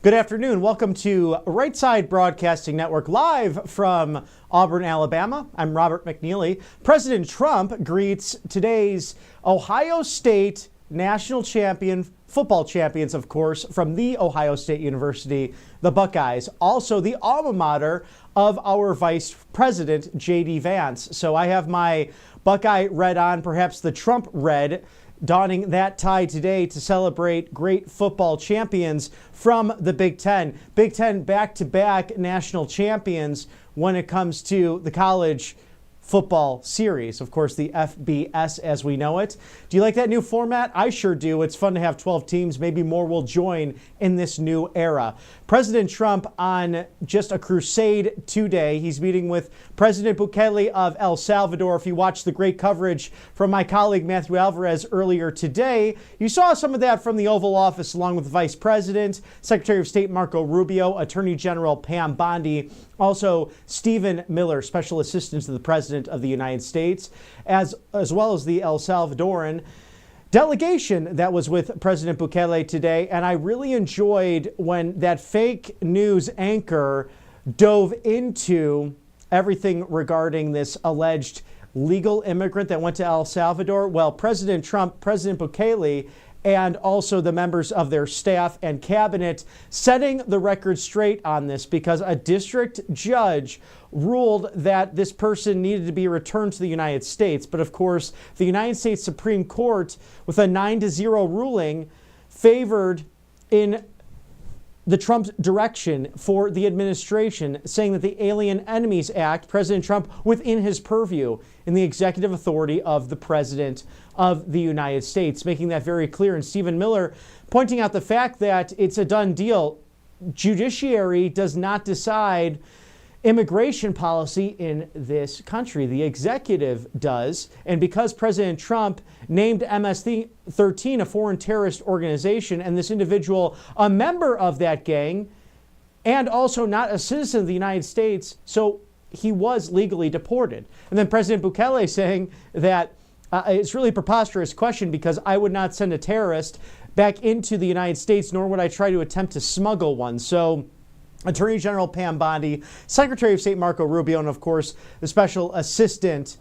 Good afternoon. Welcome to Right Side Broadcasting Network, live from Auburn, Alabama. I'm Robert McNeely. President Trump greets today's Ohio State national champion, football champions, of course, from the Ohio State University, the Buckeyes, also the alma mater of our Vice President, J.D. Vance. So I have my Buckeye red on, perhaps the Trump red, donning that tie today to celebrate great football champions from the Big Ten. Big Ten back-to-back national champions when it comes to the college football series. Of course, the FBS as we know it. Do you like that new format? I sure do. It's fun to have 12 teams. Maybe more will join in this new era. President Trump on just a crusade today. He's meeting with President Bukele of El Salvador. If you watched the great coverage from my colleague Matthew Alvarez earlier today, you saw some of that from the Oval Office along with the Vice President, Secretary of State Marco Rubio, Attorney General Pam Bondi, also Stephen Miller, Special Assistant to the President of the United States, as well as the El Salvadoran delegation that was with President Bukele today. And I really enjoyed when that fake news anchor dove into everything regarding this alleged legal immigrant that went to El Salvador. Well, President Trump, President Bukele, and also the members of their staff and cabinet setting the record straight on this, because a district judge ruled that this person needed to be returned to the United States. But of course, the United States Supreme Court, with a 9-0 ruling, favored in the Trump direction for the administration, saying that the Alien Enemies Act, President Trump within his purview in the executive authority of the President of the United States, making that very clear. And Stephen Miller pointing out the fact that it's a done deal. Judiciary does not decide immigration policy in this country. The executive does. And because President Trump named MS-13 a foreign terrorist organization, and this individual a member of that gang, and also not a citizen of the United States, so he was legally deported. And then President Bukele saying that it's really a preposterous question because I would not send a terrorist back into the United States, nor would I try to attempt to smuggle one. So Attorney General Pam Bondi, Secretary of State Marco Rubio, and of course the Special Assistant,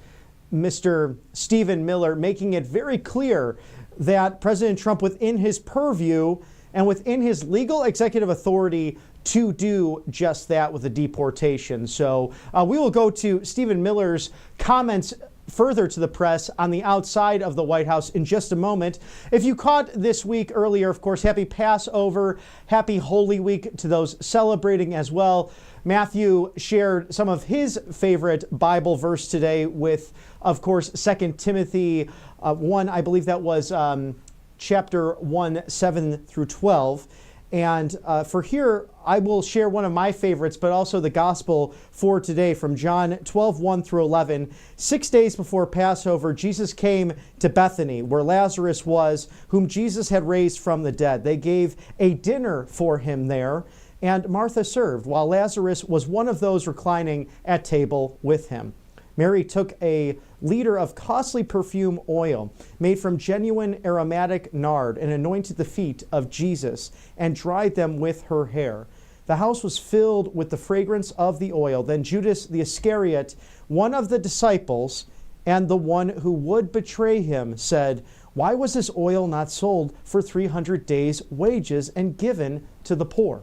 Mr. Stephen Miller, making it very clear that President Trump, within his purview and within his legal executive authority, to do just that with the deportation. So we will go to Stephen Miller's comments further to the press on the outside of the White House in just a moment. If you caught this week earlier, of course, happy Passover, happy Holy Week to those celebrating as well. Matthew shared some of his favorite Bible verse today with, of course, 2 Timothy 1, I believe that was chapter 1, 7 through 12. And for here, I will share one of my favorites, but also the gospel for today from John 12, 1 through 11. 6 days before Passover, Jesus came to Bethany, where Lazarus was, whom Jesus had raised from the dead. They gave a dinner for him there, and Martha served, while Lazarus was one of those reclining at table with him. Mary took a liter of costly perfume oil made from genuine aromatic nard and anointed the feet of Jesus and dried them with her hair. The house was filled with the fragrance of the oil. Then Judas the Iscariot, one of the disciples and the one who would betray him, said, "Why was this oil not sold for 300 days' wages and given to the poor?"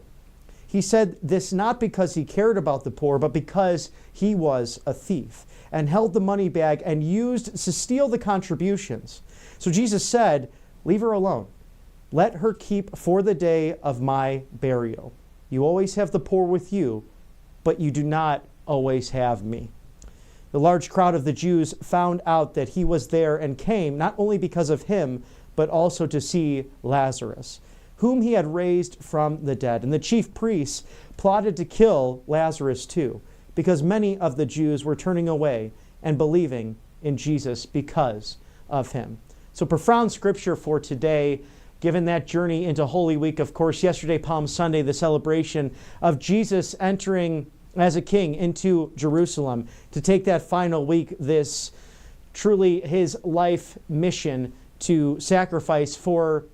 He said this not because he cared about the poor, but because he was a thief, and held the money bag and used to steal the contributions. So Jesus said, "Leave her alone. Let her keep for the day of my burial. You always have the poor with you, but you do not always have me." The large crowd of the Jews found out that he was there and came not only because of him, but also to see Lazarus, whom he had raised from the dead. And the chief priests plotted to kill Lazarus too, because many of the Jews were turning away and believing in Jesus because of him. So profound scripture for today, given that journey into Holy Week. Of course, yesterday, Palm Sunday, the celebration of Jesus entering as a king into Jerusalem to take that final week, this truly his life mission to sacrifice for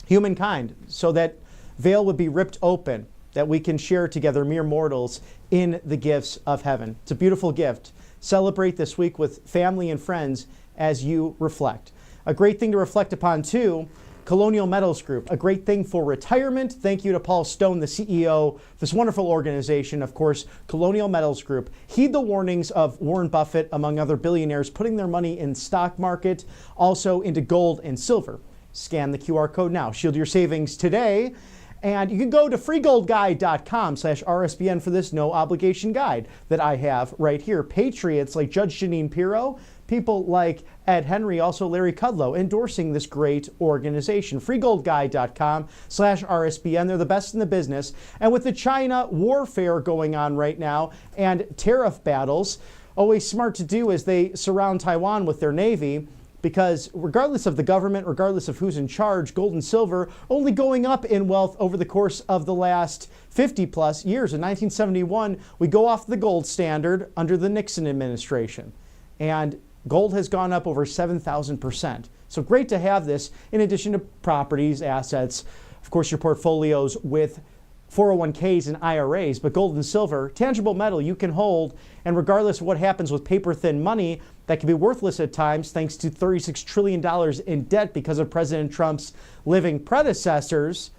humankind so that veil would be ripped open, that we can share together, mere mortals, in the gifts of heaven. It's a beautiful gift. Celebrate this week with family and friends as you reflect. A great thing to reflect upon, too, Colonial Metals Group, a great thing for retirement. Thank you to Paul Stone, the CEO of this wonderful organization, of course, Colonial Metals Group. Heed the warnings of Warren Buffett, among other billionaires, putting their money in stock market, also into gold and silver. Scan the QR code now. Shield your savings today. And you can go to freegoldguide.com/RSBN for this no obligation guide that I have right here. Patriots like Judge Janine Pirro, people like Ed Henry, also Larry Kudlow, endorsing this great organization. freegoldguide.com/RSBN. They're the best in the business. And with the China warfare going on right now and tariff battles, always smart to do as they surround Taiwan with their Navy, because regardless of the government, regardless of who's in charge, gold and silver only going up in wealth over the course of the last 50 plus years. In 1971, we go off the gold standard under the Nixon administration, and gold has gone up over 7,000%. So great to have this in addition to properties, assets, of course, your portfolios with 401ks and IRAs, but gold and silver, tangible metal you can hold, and regardless of what happens with paper-thin money, that can be worthless at times thanks to $36 trillion in debt because of President Trump's living predecessors.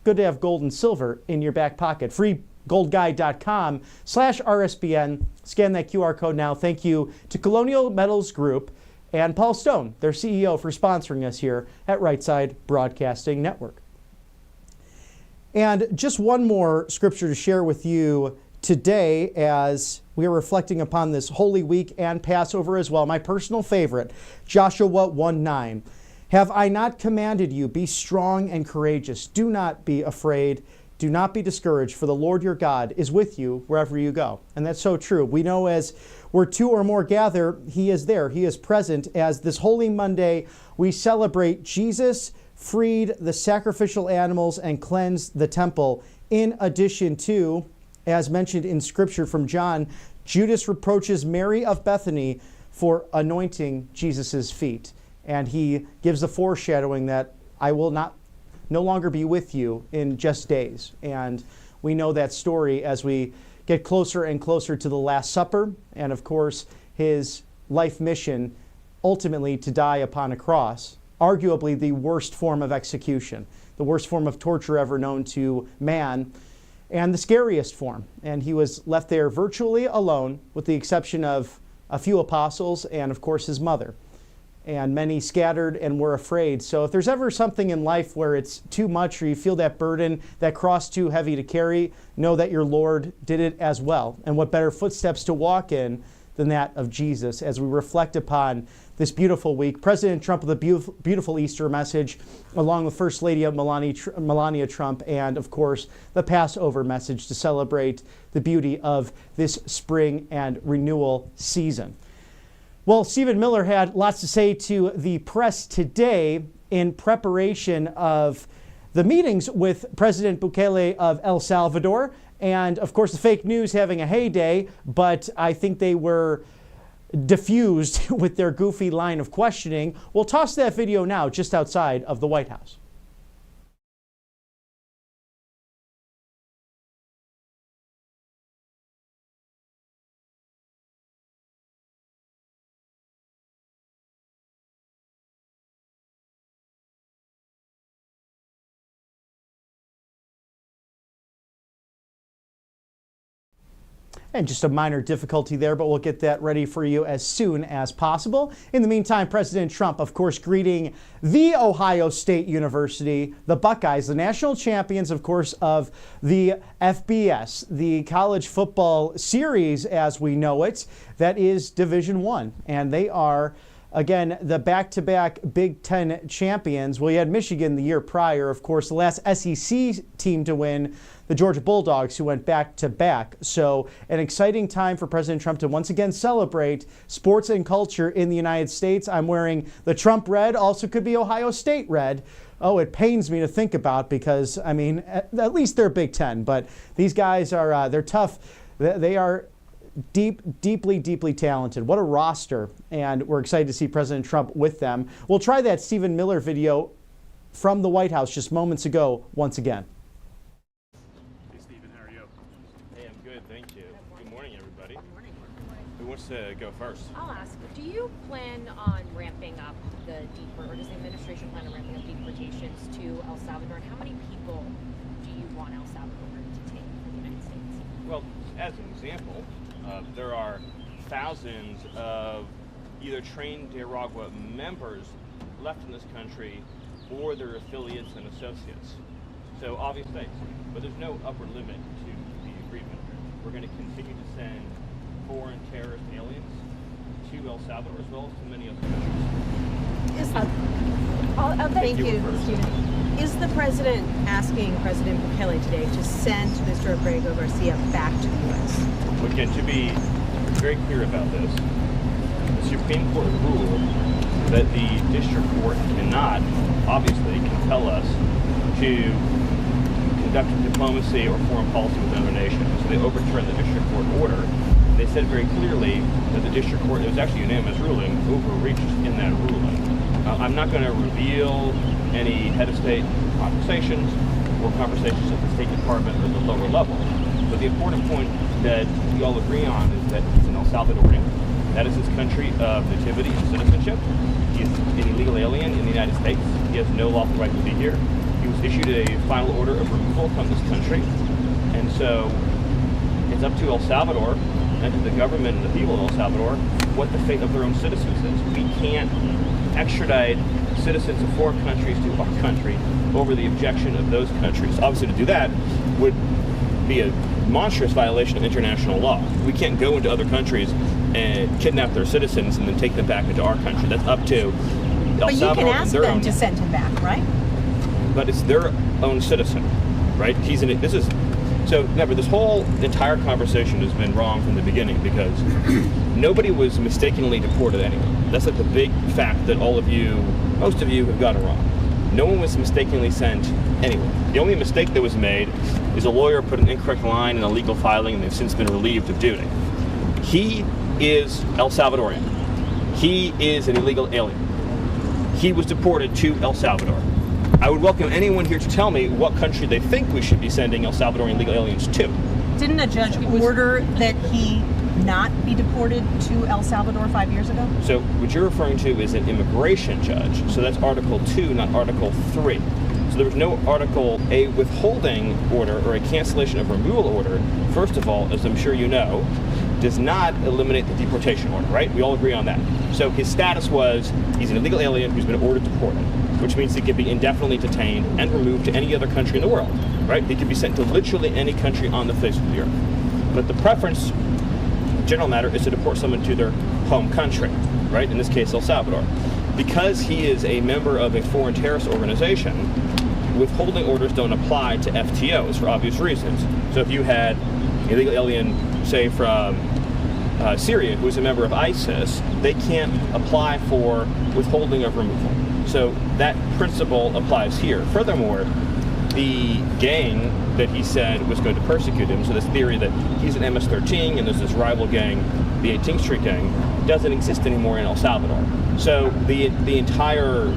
Good to have gold and silver in your back pocket. freegoldguide.com/RSBN. Scan that QR code now. Thank you to Colonial Metals Group and Paul Stone, their CEO, for sponsoring us here at Right Side Broadcasting Network. And just one more scripture to share with you today as we are reflecting upon this Holy Week and Passover as well. My personal favorite, Joshua 1:9. Have I not commanded you, be strong and courageous. Do not be afraid. Do not be discouraged, for the Lord your God is with you wherever you go. And that's so true. We know as where two or more gather, he is there. He is present. As this Holy Monday, we celebrate Jesus freed the sacrificial animals and cleansed the temple. In addition to, as mentioned in Scripture from John, Judas reproaches Mary of Bethany for anointing Jesus' feet. And he gives the foreshadowing that I will no longer be with you in just days. And we know that story as we get closer and closer to the Last Supper, and of course his life mission ultimately to die upon a cross. Arguably the worst form of execution, the worst form of torture ever known to man, and the scariest form. And he was left there virtually alone, with the exception of a few apostles and, of course, his mother. And many scattered and were afraid. So if there's ever something in life where it's too much or you feel that burden, that cross too heavy to carry, know that your Lord did it as well. And what better footsteps to walk in than that of Jesus as we reflect upon this beautiful week. President Trump with a beautiful Easter message, along with First Lady Melania Trump, and of course the Passover message to celebrate the beauty of this spring and renewal season. Well, Stephen Miller had lots to say to the press today in preparation of the meetings with President Bukele of El Salvador, and of course the fake news having a heyday, but I think they were diffused with their goofy line of questioning. We'll toss that video now just outside of the White House. And just a minor difficulty there, but we'll get that ready for you as soon as possible. In the meantime, President Trump, of course, greeting the Ohio State University, the Buckeyes, the national champions, of course, of the FBS, the college football series as we know it. That is Division I, and they are, again, the back-to-back Big Ten champions. Well, you had Michigan the year prior, of course, the last SEC team to win, the Georgia Bulldogs, who went back-to-back. So an exciting time for President Trump to once again celebrate sports and culture in the United States. I'm wearing the Trump red, also could be Ohio State red. Oh, it pains me to think about because, I mean, at least they're Big Ten, but these guys are, they're tough. They are deeply talented. What a roster, and we're excited to see President Trump with them. We'll try that Stephen Miller video from the White House just moments ago once again. to go first? I'll ask, do you plan on ramping up or does the administration plan on ramping up deportations to El Salvador? And how many people do you want El Salvador to take from the United States? Well, as an example, there are thousands of either trained Nicaragua members left in this country or their affiliates and associates. So obvious things, but there's no upper limit to the agreement. We're going to continue to send foreign terrorist aliens to El Salvador as well as to many other countries. Thank you, Stephen. Is the president asking President Bukele today to send Mr. Abrego Garcia back to the U.S.? Again, to be very clear about this, the Supreme Court ruled that the district court cannot, obviously, compel us to conduct diplomacy or foreign policy with another nation. So they overturned the district court order. They said very clearly that the district court, it was actually a unanimous ruling, overreached in that ruling. I'm not going to reveal any head of state conversations or conversations at the State Department or the lower level. But the important point that we all agree on is that he's an El Salvadorian. That is his country of nativity and citizenship. He is an illegal alien in the United States. He has no lawful right to be here. He was issued a final order of removal from this country. And so it's up to El Salvador and to the government and the people of El Salvador what the fate of their own citizens is. We can't extradite citizens of foreign countries to our country over the objection of those countries. Obviously, to do that would be a monstrous violation of international law. We can't go into other countries and kidnap their citizens and then take them back into our country. That's up to El Salvador. But you can ask them to send him back, right? But it's their own citizen, right? So remember, this whole entire conversation has been wrong from the beginning because nobody was mistakenly deported anyway. That's like the big fact that most of you have got it wrong. No one was mistakenly sent anywhere. The only mistake that was made is a lawyer put an incorrect line in a legal filing and they've since been relieved of duty. He is El Salvadorian. He is an illegal alien. He was deported to El Salvador. I would welcome anyone here to tell me what country they think we should be sending El Salvadorian illegal aliens to. Didn't a judge order that he not be deported to El Salvador 5 years ago? So what you're referring to is an immigration judge. So that's Article 2, not Article 3. So there was no a withholding order or a cancellation of removal order, first of all, as I'm sure you know, does not eliminate the deportation order, right? We all agree on that. So his status was he's an illegal alien who's been ordered deported, which means he could be indefinitely detained and removed to any other country in the world, right? He could be sent to literally any country on the face of the earth. But the preference, general matter, is to deport someone to their home country, right? In this case, El Salvador. Because he is a member of a foreign terrorist organization, withholding orders don't apply to FTOs for obvious reasons. So if you had an illegal alien, say from Syria, who is a member of ISIS, they can't apply for withholding of removal. So that principle applies here. Furthermore, the gang that he said was going to persecute him, so this theory that he's an MS-13 and there's this rival gang, the 18th Street gang, doesn't exist anymore in El Salvador. So the entire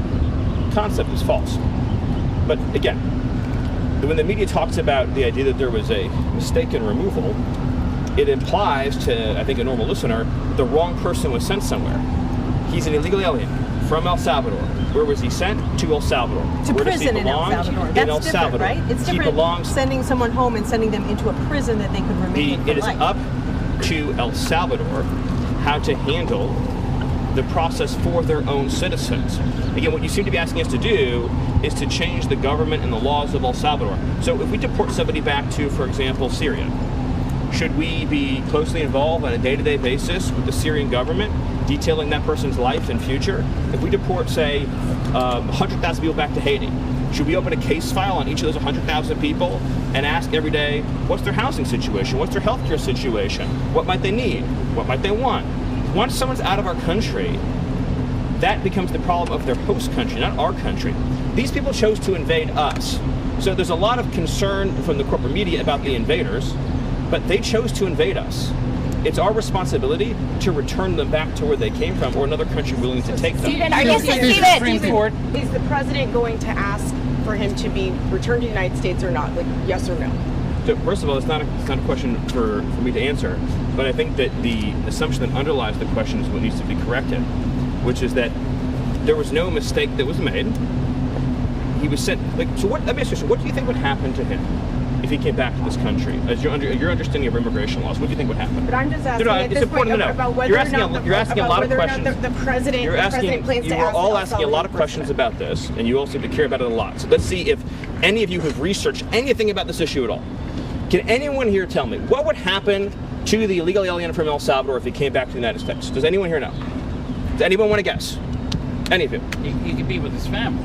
concept is false. But again, when the media talks about the idea that there was a mistaken removal, it implies to, I think, a normal listener, the wrong person was sent somewhere. He's an illegal alien from El Salvador. Where was he sent? To El Salvador. To Where prison in El Salvador. That's El different, Salvador. right? It's different sending someone home and sending them into a prison that they could remain in for It is life. up to El Salvador how to handle the process for their own citizens. Again, what you seem to be asking us to do is to change the government and the laws of El Salvador. So if we deport somebody back to, for example, Syria, should we be closely involved on a day-to-day basis with the Syrian government, detailing that person's life and future? If we deport, say, 100,000 people back to Haiti, should we open a case file on each of those 100,000 people and ask every day, what's their housing situation? What's their healthcare situation? What might they need? What might they want? Once someone's out of our country, that becomes the problem of their host country, not our country. These people chose to invade us. So there's a lot of concern from the corporate media about the invaders, but they chose to invade us. It's our responsibility to return them back to where they came from or another country willing to take them. Is the president going to ask for him to be returned to the United States or not? Like, yes or no? So first of all, it's not a question for me to answer. but I think that the assumption that underlies the question is what needs to be corrected, which is that there was no mistake that was made. He was sent. So what? Let me ask you, what do you think would happen to him if he came back to this country? As your understanding of immigration laws, what do you think would happen? But I'm just asking No, at it's this point important to know. about whether You're or asking not you're asking a lot of whether or not questions. the president plans to You are ask all El asking a lot of Salvador questions president. about this, and you all seem to care about it a lot. So let's see if any of you have researched anything about this issue at all. Can anyone here tell me what would happen to the illegal alien from El Salvador if he came back to the United States? Does anyone here know? Does anyone want to guess? Any of you? He could be with his family.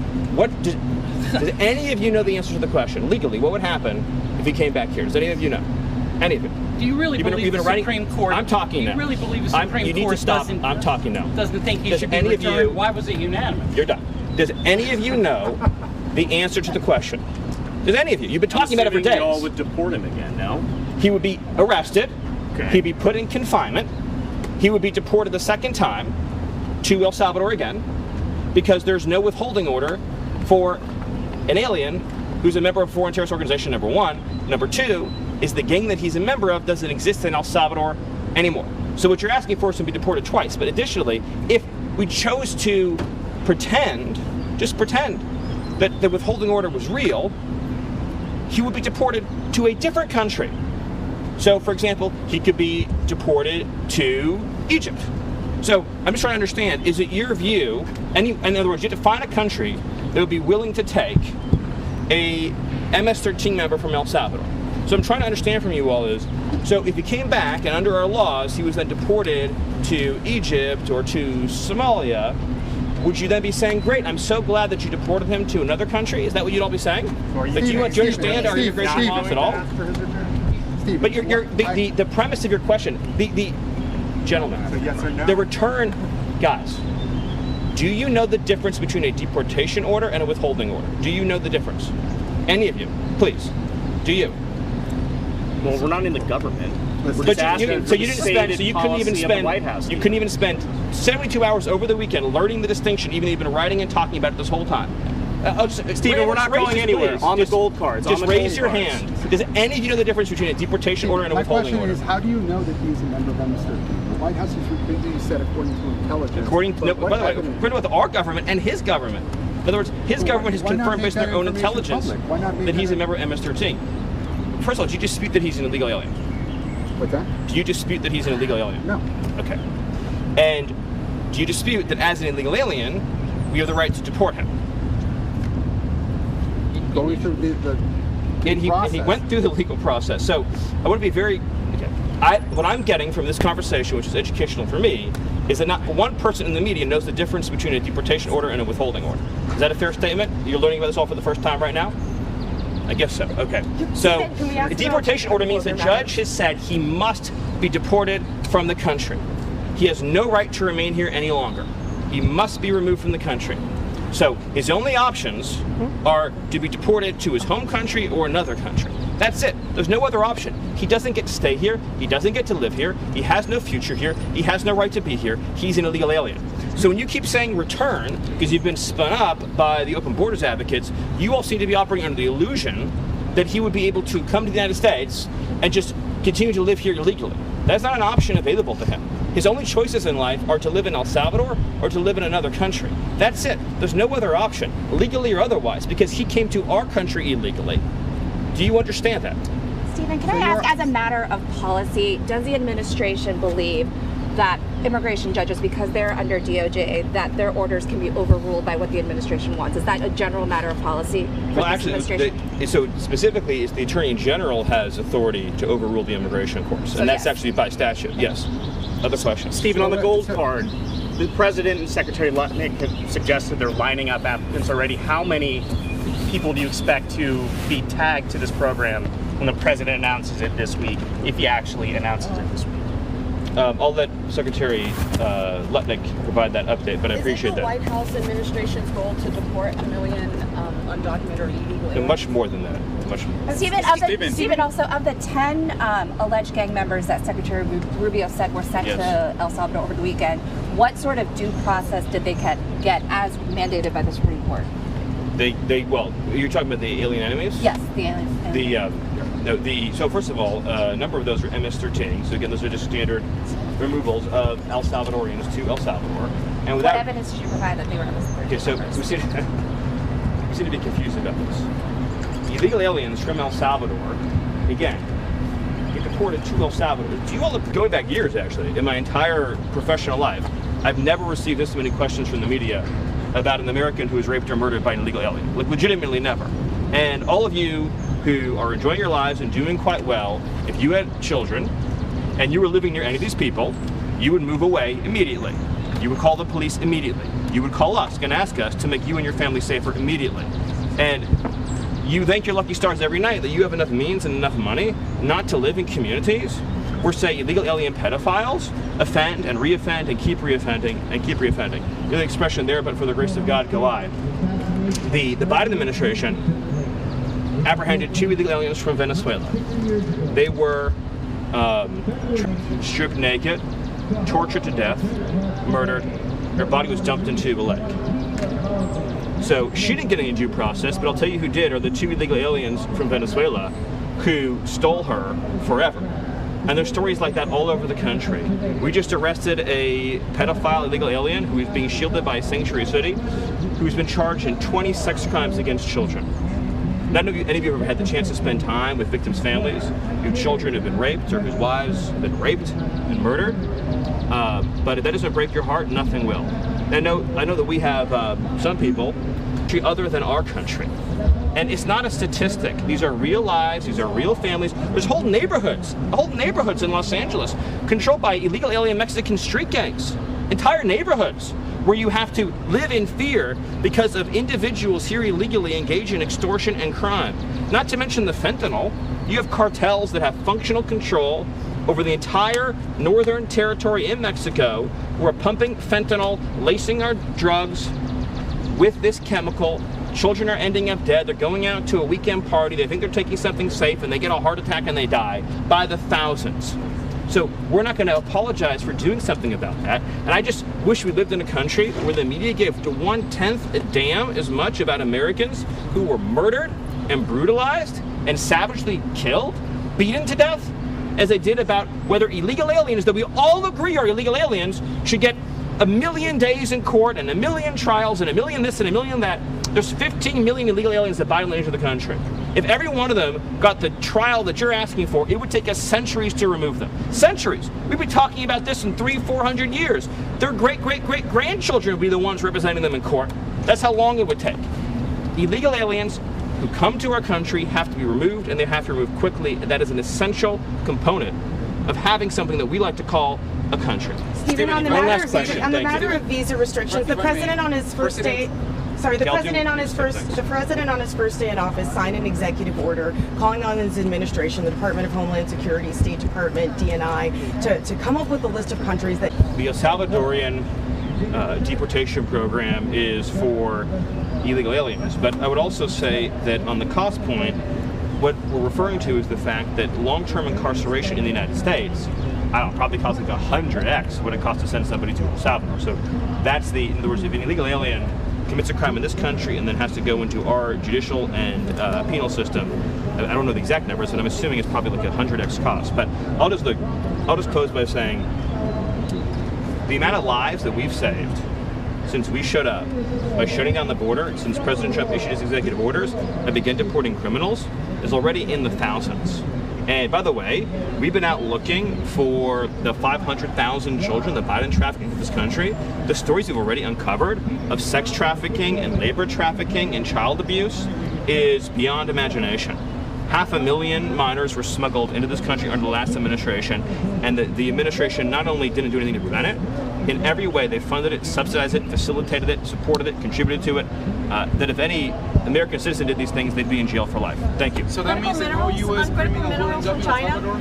Does any of you know the answer to the question? Legally, what would happen if he came back here? Does any of you know? Any of you? Do you really believe the writing, Supreme Court? I'm talking now. Do you really believe the Supreme you need Court to stop. doesn't? I'm talking now. Doesn't think he Does should be any of returned? you- Why was it unanimous? You're done. Does any of you know the answer to the question? Does any of you? You've been talking about it for days. Y'all would deport him again, no? He would be arrested. Okay. He'd be put in confinement. He would be deported the second time to El Salvador again because there's no withholding order for an alien who's a member of a foreign terrorist organization, number one. Number two is the gang that he's a member of doesn't exist in El Salvador anymore. So what you're asking for is to be deported twice. But additionally, if we chose to just pretend that the withholding order was real, he would be deported to a different country. So, for example, he could be deported to Egypt. So, I'm just trying to understand, is it your view, in other words, you have to find a country that would be willing to take a MS-13 member from El Salvador. So I'm trying to understand from you all is, so if he came back and under our laws, he was then deported to Egypt or to Somalia, would you then be saying, great, I'm so glad that you deported him to another country? Is that what you'd all be saying? Like, do you understand our immigration laws at all? But the premise of your question, the gentlemen, yes or no? the return, guys, do you know the difference between a deportation order and a withholding order? Do you know the difference? Any of you, please. Do you? Well, we're not in the government. We're But just asking for the stated you couldn't even policy of the spend, White House. you couldn't even spend 72 hours over the weekend learning the distinction, even though you've been writing and talking about it this whole time. Stephen, we're not going anywhere. On the gold cards. Just on the raise gold your cards. hand. Does any of you know the difference between a deportation order and a My withholding question order? is, how do you know that he's a member of MS-13? The White House has repeatedly said according to intelligence. According to, But what by the way, happened- according to our government and his government. In other words, his government has why not confirmed make based on that their own information intelligence public? Why not make that he's that- a member of MS-13. First of all, do you dispute that he's an illegal alien? What's that? Do you dispute that he's an illegal alien? No. Okay. And do you dispute that as an illegal alien, we have the right to deport him? Going through the And he process. went through the legal process. So I want to be very. What I'm getting from this conversation, which is educational for me, is that not one person in the media knows the difference between a deportation order and a withholding order. Is that a fair statement? You're learning about this all for the first time right now? I guess so. Okay. So Can we ask a deportation order means the judge has said he must be deported from the country. He has no right to remain here any longer. He must be removed from the country. So his only options are to be deported to his home country or another country. That's it. There's no other option. He doesn't get to stay here. He doesn't get to live here. He has no future here. He has no right to be here. He's an illegal alien. So when you keep saying return, because you've been spun up by the open borders advocates, you all seem to be operating under the illusion that he would be able to come to the United States and just continue to live here illegally. That's not an option available to him. His only choices in life are to live in El Salvador or to live in another country. That's it. There's no other option, legally or otherwise, because he came to our country illegally. Do you understand that? Stephen, can I ask, as a matter of policy, does the administration believe that immigration judges, because they're under DOJ, that their orders can be overruled by what the administration wants? Is that a general matter of policy for Well, this actually, administration? so specifically, is the Attorney General has authority to overrule the immigration courts, and that's yes. actually by statute. Yes. Other questions? Stephen, on the gold card, the President and Secretary Lutnick have suggested they're lining up applicants already. How many people do you expect to be tagged to this program when the President announces it this week, if he actually announces it this week? I'll let Secretary Lutnick provide that update, but I appreciate Is it the that. White House administration's goal to deport 1 million undocumented or illegal And aliens? much more than that. Much more. Stephen, also of the 10 alleged gang members that Secretary Rubio said were sent Yes. to El Salvador over the weekend, what sort of due process did they get as mandated by the Supreme Court? Well, you're talking about the alien enemies? Yes, the aliens. No, so first of all, a number of those are MS-13. So again, those are just standard removals of El Salvadorians to El Salvador. And What without evidence did you provide that they were MS-13? Okay, so we seem to be confused about this. Illegal aliens from El Salvador, again, get deported to El Salvador. Do you all, going back years actually, in my entire professional life, I've never received this many questions from the media about an American who was raped or murdered by an illegal alien. Like, legitimately never. And all of you who are enjoying your lives and doing quite well, if you had children and you were living near any of these people, you would move away immediately. You would call the police immediately. You would call us and ask us to make you and your family safer immediately. And you thank your lucky stars every night that you have enough means and enough money not to live in communities where, say, illegal alien pedophiles offend and reoffend and keep reoffending and keep reoffending. The expression there, but for the grace of God go I. The Biden administration apprehended 2 illegal aliens from Venezuela. They were stripped naked, tortured to death, murdered. Her body was dumped into a lake. So she didn't get any due process, but I'll tell you who did are the 2 illegal aliens from Venezuela who stole her forever. And there's stories like that all over the country. We just arrested a pedophile illegal alien who is being shielded by a sanctuary city, who's been charged in 20 sex crimes against children. None of you, any of you have ever had the chance to spend time with victims' families, whose children have been raped or whose wives have been raped and murdered. But if that doesn't break your heart, nothing will. I know that we have some people other than our country. And it's not a statistic. These are real lives. These are real families. There's whole neighborhoods in Los Angeles controlled by illegal alien Mexican street gangs. Entire neighborhoods where you have to live in fear because of individuals here illegally engaged in extortion and crime. Not to mention the fentanyl. You have cartels that have functional control over the entire northern territory in Mexico who are pumping fentanyl, lacing our drugs with this chemical. Children are ending up dead. They're going out to a weekend party. They think they're taking something safe and they get a heart attack and they die by the thousands. So we're not going to apologize for doing something about that. And I just wish we lived in a country where the media gave 1/10 a damn as much about Americans who were murdered and brutalized and savagely killed, beaten to death, as they did about whether illegal aliens that we all agree are illegal aliens should get 1 million days in court and 1 million trials and 1 million this and 1 million that. There's 15 million illegal aliens that violate into the country. If every one of them got the trial that you're asking for, it would take us centuries to remove them. Centuries. We'd be talking about this in 300-400 years. Their great-great-great-grandchildren would be the ones representing them in court. That's how long it would take. Illegal aliens who come to our country have to be removed, and they have to be removed quickly. And that is an essential component of having something that we like to call a country. Stephen, on the one matter last question. on the Thank matter you. of visa restrictions, the president on his first day. Sorry, the president on his first day in office signed an executive order calling on his administration, the Department of Homeland Security, State Department, DNI, to come up with a list of countries that The El Salvadorian deportation program is for illegal aliens, but I would also say that on the cost point, what we're referring to is the fact that long-term incarceration in the United States, I don't know, probably costs like 100x what it costs to send somebody to El Salvador. So that's in other words, if an illegal alien commits a crime in this country and then has to go into our judicial and penal system, I don't know the exact numbers, but I'm assuming it's probably like 100x cost. But I'll just close by saying the amount of lives that we've saved since we showed up by shutting down the border, since President Trump issued his executive orders and began deporting criminals, is already in the thousands. And by the way, we've been out looking for the 500,000 children that Biden trafficked into this country. The stories we've already uncovered of sex trafficking and labor trafficking and child abuse is beyond imagination. 500,000 minors were smuggled into this country under the last administration, and the administration not only didn't do anything to prevent it, in every way they funded it, subsidized it, facilitated it, supported it, contributed to it, that if any American citizen did these things, they'd be in jail for life. Thank you. So that means that no U.S. criminal will end up in El Salvador?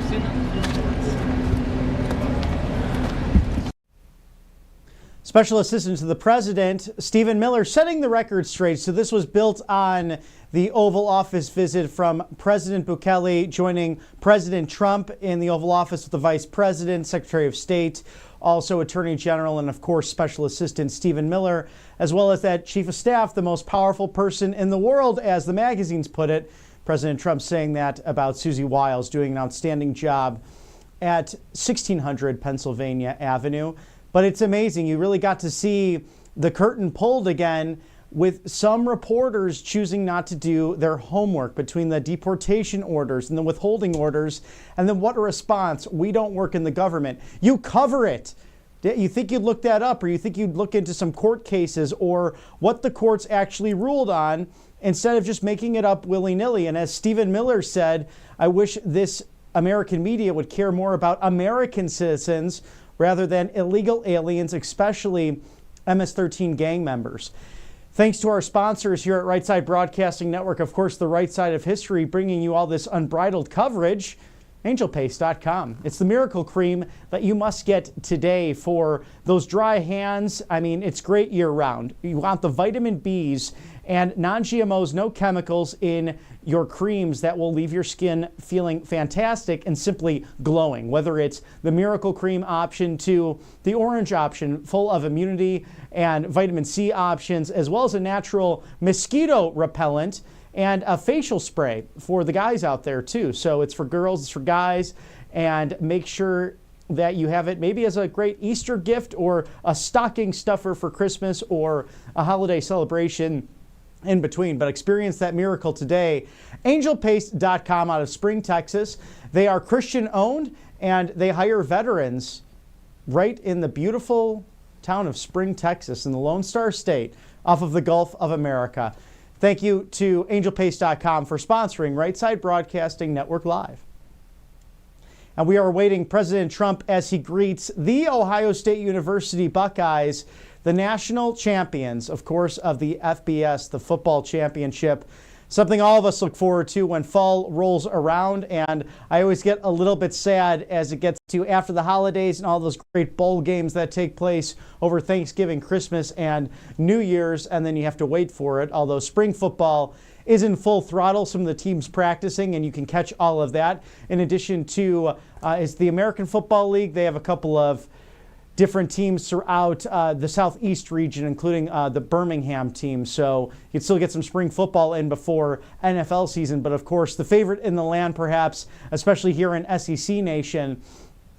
Special Assistant to the President, Stephen Miller, setting the record straight. So this was built on the Oval Office visit from President Bukele joining President Trump in the Oval Office with the Vice President, Secretary of State, also Attorney General, and of course Special Assistant Stephen Miller, as well as that Chief of Staff, the most powerful person in the world, as the magazines put it, President Trump saying that about Susie Wiles doing an outstanding job at 1600 Pennsylvania Avenue. But it's amazing. You really got to see the curtain pulled again, with some reporters choosing not to do their homework between the deportation orders and the withholding orders. And then what a response. We don't work in the government. You cover it. You think you'd look that up, or you think you'd look into some court cases or what the courts actually ruled on, instead of just making it up willy-nilly. And as Stephen Miller said, I wish this American media would care more about American citizens rather than illegal aliens, especially MS-13 gang members. Thanks to our sponsors here at Right Side Broadcasting Network, of course, the right side of history, bringing you all this unbridled coverage. AngelPaste.com. It's the miracle cream that you must get today for those dry hands. I mean, it's great year round. You want the vitamin B's and non-GMOs, no chemicals in your creams that will leave your skin feeling fantastic and simply glowing. Whether it's the miracle cream option to the orange option, full of immunity and vitamin C options, as well as a natural mosquito repellent and a facial spray for the guys out there too. So it's for girls, it's for guys, and make sure that you have it maybe as a great Easter gift or a stocking stuffer for Christmas or a holiday celebration in between. But experience that miracle today. AngelPaste.com out of Spring, Texas. They are Christian owned and they hire veterans right in the beautiful town of Spring, Texas, in the Lone Star State off of the Gulf of America. Thank you to AngelPaste.com for sponsoring Right Side Broadcasting Network Live. And we are awaiting President Trump as he greets the Ohio State University Buckeyes, the national champions, of course, of the FBS, the football championship. Something all of us look forward to when fall rolls around, and I always get a little bit sad as it gets to after the holidays and all those great bowl games that take place over Thanksgiving, Christmas, and New Year's, and then you have to wait for it. Although spring football is in full throttle, some of the teams practicing, and you can catch all of that. In addition to, it's the American Football League. They have a couple of different teams throughout the Southeast region, including the Birmingham team. So you'd still get some spring football in before NFL season. But of course, the favorite in the land, perhaps, especially here in SEC Nation,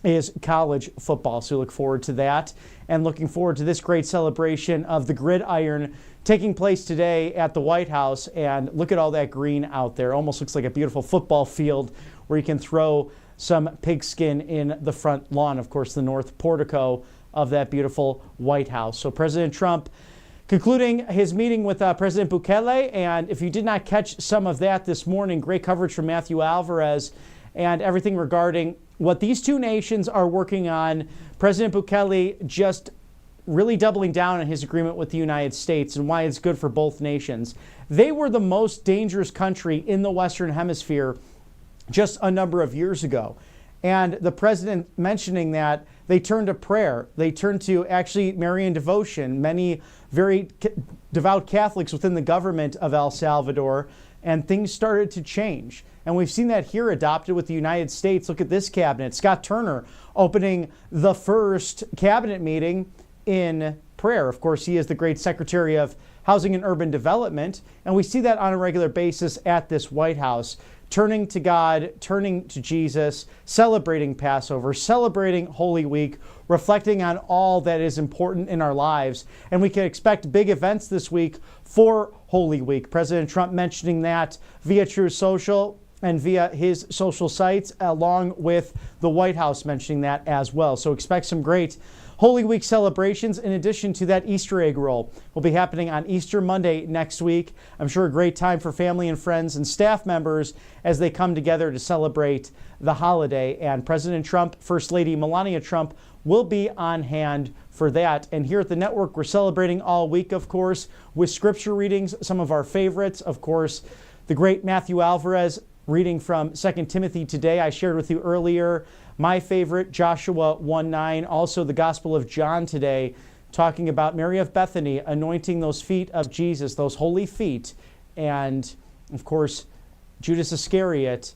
is college football. So look forward to that, and looking forward to this great celebration of the gridiron taking place today at the White House. And look at all that green out there. Almost looks like a beautiful football field where you can throw some pigskin in the front lawn, of course, the north portico of that beautiful White House. So President Trump concluding his meeting with President Bukele. And if you did not catch some of that this morning, great coverage from Matthew Alvarez and everything regarding what these two nations are working on. President Bukele just really doubling down on his agreement with the United States and why it's good for both nations. They were the most dangerous country in the Western Hemisphere just a number of years ago. And the president mentioning that they turned to prayer. They turned to actually Marian devotion. Many very devout Catholics within the government of El Salvador, and things started to change. And we've seen that here adopted with the United States. Look at this cabinet. Scott Turner opening the first cabinet meeting in prayer. Of course, he is the great Secretary of Housing and Urban Development. And we see that on a regular basis at this White House. Turning to God, turning to Jesus, celebrating Passover, celebrating Holy Week, reflecting on all that is important in our lives. And we can expect big events this week for Holy Week. President Trump mentioning that via Truth Social and via his social sites, along with the White House mentioning that as well. So expect some great Holy Week celebrations in addition to that Easter egg roll. Will be happening on Easter Monday next week. I'm sure a great time for family and friends and staff members as they come together to celebrate the holiday. And President Trump, First Lady Melania Trump, will be on hand for that. And here at the network, we're celebrating all week, of course, with scripture readings, some of our favorites. Of course, the great Matthew Alvarez reading from 2 Timothy today. I shared with you earlier my favorite, Joshua 1:9. Also the Gospel of John today, talking about Mary of Bethany anointing those feet of Jesus, those holy feet. And, of course, Judas Iscariot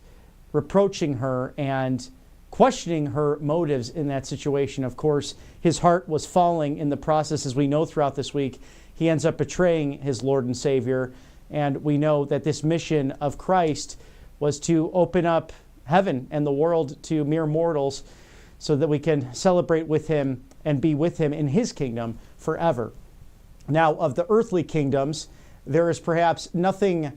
reproaching her and questioning her motives in that situation. Of course, his heart was falling in the process, as we know throughout this week. He ends up betraying his Lord and Savior. And we know that this mission of Christ was to open up heaven and the world to mere mortals so that we can celebrate with him and be with him in his kingdom forever. Now, of the earthly kingdoms, there is perhaps nothing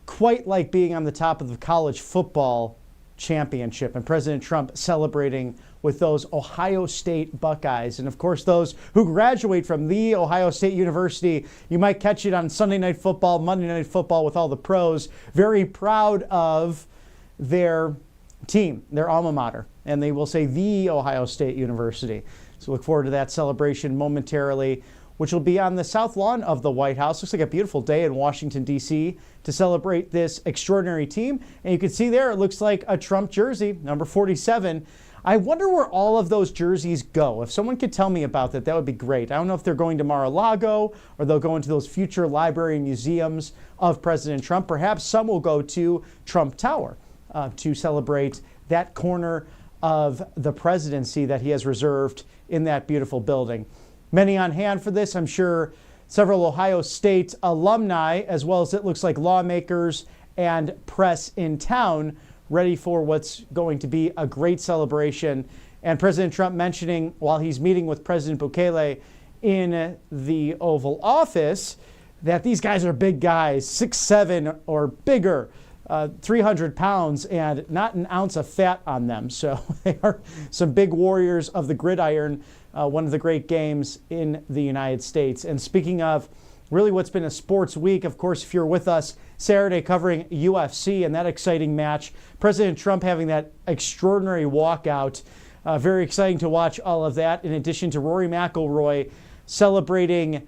quite like being on the top of the college football championship and President Trump celebrating with those Ohio State Buckeyes. And of course, those who graduate from the Ohio State University, you might catch it on Sunday Night Football, Monday Night Football with all the pros, very proud of their team, their alma mater. And they will say the Ohio State University. So look forward to that celebration momentarily, which will be on the south lawn of the White House. Looks like a beautiful day in Washington, D.C. to celebrate this extraordinary team. And you can see there, it looks like a Trump jersey, number 47. I wonder where all of those jerseys go. If someone could tell me about that, that would be great. I don't know if they're going to Mar-a-Lago or they'll go into those future library and museums of President Trump. Perhaps some will go to Trump Tower to celebrate that corner of the presidency that he has reserved in that beautiful building. Many on hand for this, I'm sure several Ohio State alumni, as well as it looks like lawmakers and press in town, ready for what's going to be a great celebration. And President Trump mentioning while he's meeting with President Bukele in the Oval Office that these guys are big guys, 6'7" or bigger, 300 pounds, and not an ounce of fat on them. So they are some big warriors of the gridiron, one of the great games in the United States. And speaking of really what's been a sports week, of course, if you're with us Saturday covering UFC and that exciting match, President Trump having that extraordinary walkout, very exciting to watch all of that, in addition to Rory McIlroy celebrating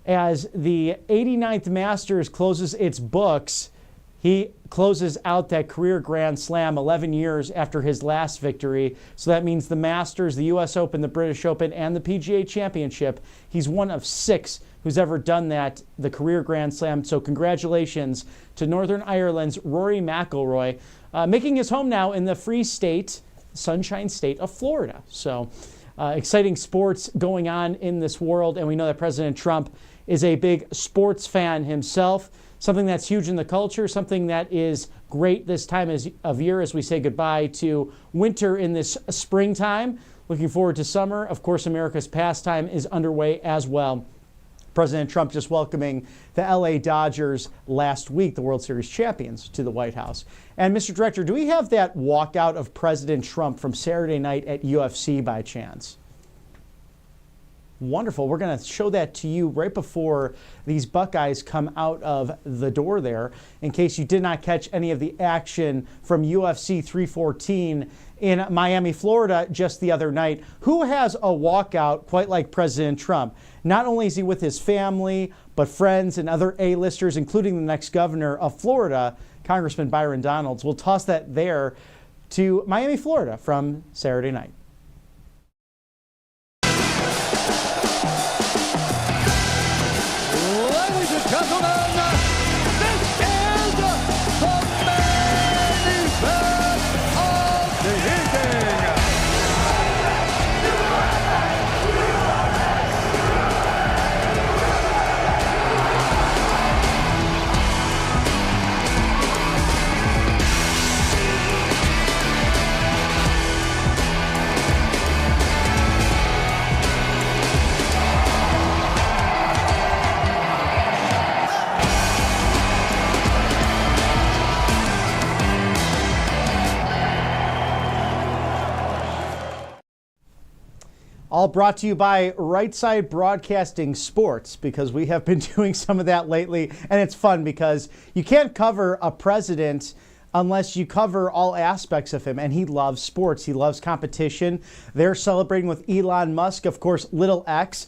as the 89th Masters closes its books. He closes out that career Grand Slam 11 years after his last victory. So that means the Masters, the U.S. Open, the British Open, and the PGA Championship. He's one of 6 who's ever done that, the career Grand Slam. So congratulations to Northern Ireland's Rory McIlroy, making his home now in the Free State, Sunshine State of Florida. So exciting sports going on in this world. And we know that President Trump is a big sports fan himself. Something that's huge in the culture, something that is great this time of year as we say goodbye to winter in this springtime. Looking forward to summer. Of course, America's pastime is underway as well. President Trump just welcoming the LA Dodgers last week, the World Series champions, to the White House. And Mr. Director, do we have that walkout of President Trump from Saturday night at UFC by chance? Wonderful. We're going to show that to you right before these Buckeyes come out of the door there, in case you did not catch any of the action from UFC 314 in Miami, Florida just the other night. Who has a walkout quite like President Trump? Not only is he with his family, but friends and other A-listers, including the next governor of Florida, Congressman Byron Donalds. We'll toss that there to Miami, Florida from Saturday night. All brought to you by Right Side Broadcasting Sports, because we have been doing some of that lately. And it's fun because you can't cover a president unless you cover all aspects of him. And he loves sports. He loves competition. They're celebrating with Elon Musk, of course, Little X.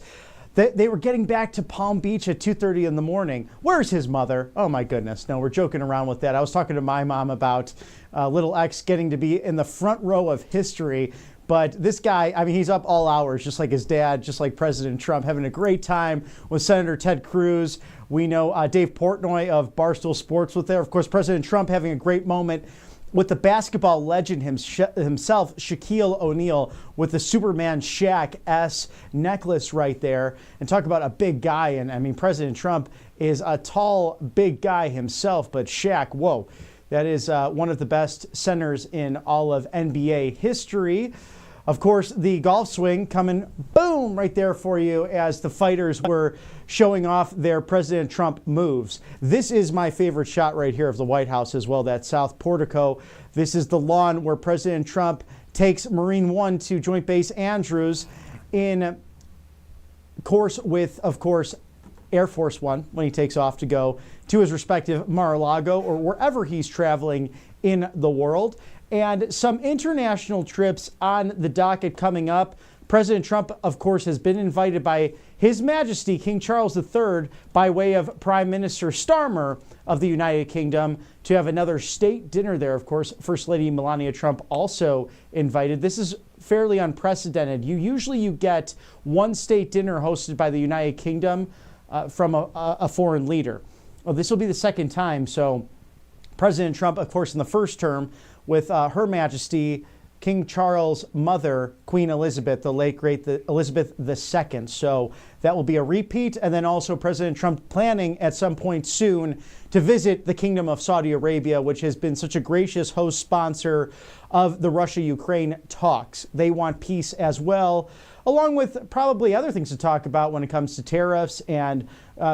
They were getting back to Palm Beach at 2:30 in the morning. Where's his mother? Oh, my goodness. No, we're joking around with that. I was talking to my mom about Little X getting to be in the front row of history. But this guy, I mean, he's up all hours, just like his dad, just like President Trump, having a great time with Senator Ted Cruz. We know Dave Portnoy of Barstool Sports was there. Of course, President Trump having a great moment with the basketball legend himself, Shaquille O'Neal, with the Superman Shaq S necklace right there. And talk about a big guy. And I mean, President Trump is a tall, big guy himself, but Shaq, whoa, that is one of the best centers in all of NBA history. Of course, the golf swing coming, boom, right there for you as the fighters were showing off their President Trump moves. This is my favorite shot right here of the White House as well, that south portico. This is the lawn where President Trump takes Marine One to Joint Base Andrews in course with, of course, Air Force One when he takes off to go to his respective Mar-a-Lago or wherever he's traveling in the world. And some international trips on the docket coming up. President Trump, of course, has been invited by His Majesty King Charles III by way of Prime Minister Starmer of the United Kingdom to have another state dinner there. Of course, First Lady Melania Trump also invited. This is fairly unprecedented. Usually you get one state dinner hosted by the United Kingdom from a foreign leader. Well, this will be the second time. So President Trump, of course, in the first term, with Her Majesty King Charles' mother, Queen Elizabeth, the late great Elizabeth II. So that will be a repeat. And then also President Trump planning at some point soon to visit the Kingdom of Saudi Arabia, which has been such a gracious host sponsor of the Russia-Ukraine talks. They want peace as well, along with probably other things to talk about when it comes to tariffs and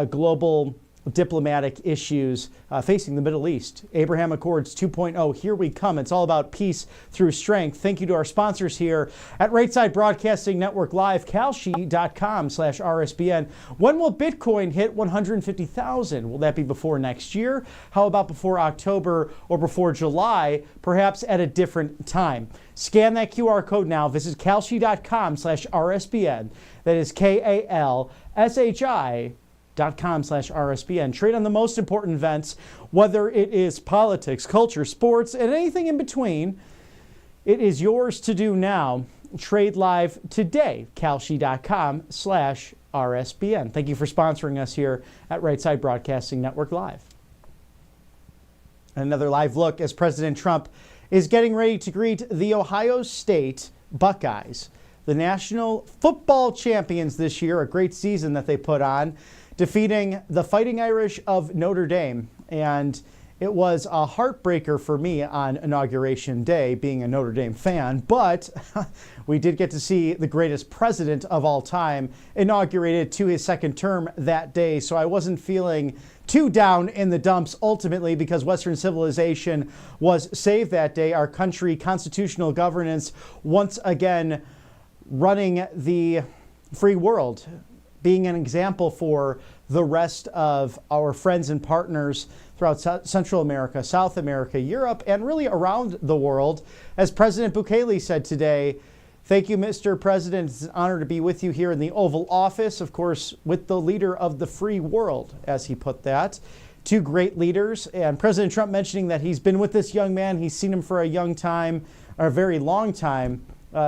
global diplomatic issues facing the Middle East. Abraham Accords 2.0, here we come. It's all about peace through strength. Thank you to our sponsors here at Right Side Broadcasting Network Live, Kalshi.com/RSBN. When will Bitcoin hit 150,000? Will that be before next year? How about before October or before July? Perhaps at a different time. Scan that QR code now. Visit Kalshi.com/RSBN. That is KALSHI.com/RSBN. Trade on the most important events, whether it is politics, culture, sports, and anything in between. It is yours to do now. Trade live today. Kalshi.com/RSBN. Thank you for sponsoring us here at Right Side Broadcasting Network Live. Another live look as President Trump is getting ready to greet the Ohio State Buckeyes, the national football champions this year. A great season that they put on, defeating the Fighting Irish of Notre Dame. And it was a heartbreaker for me on Inauguration Day, being a Notre Dame fan, but we did get to see the greatest president of all time inaugurated to his second term that day. So I wasn't feeling too down in the dumps ultimately, because Western civilization was saved that day. Our country, constitutional governance, once again running the free world, being an example for the rest of our friends and partners throughout Central America, South America, Europe, and really around the world. As President Bukele said today, thank you, Mr. President. It's an honor to be with you here in the Oval Office, of course, with the leader of the free world, as he put that. Two great leaders. And President Trump mentioning that he's been with this young man. He's seen him for a young time, or a very long time,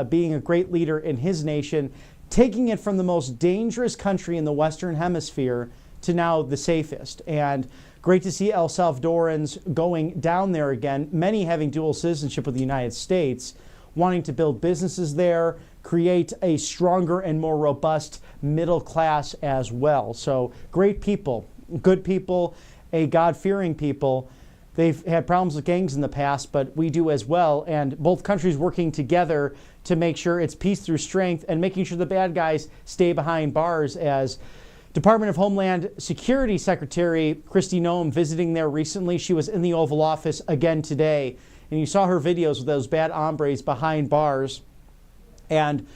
being a great leader in his nation, taking it from the most dangerous country in the Western Hemisphere to now the safest. And great to see El Salvadorans going down there again, many having dual citizenship with the United States, wanting to build businesses there, create a stronger and more robust middle class as well. So great people, good people, a God-fearing people. They've had problems with gangs in the past, but we do as well. And both countries working together to make sure it's peace through strength and making sure the bad guys stay behind bars, as Department of Homeland Security Secretary Kristi Noem visiting there recently. She was in the Oval Office again today, and you saw her videos with those bad hombres behind bars. And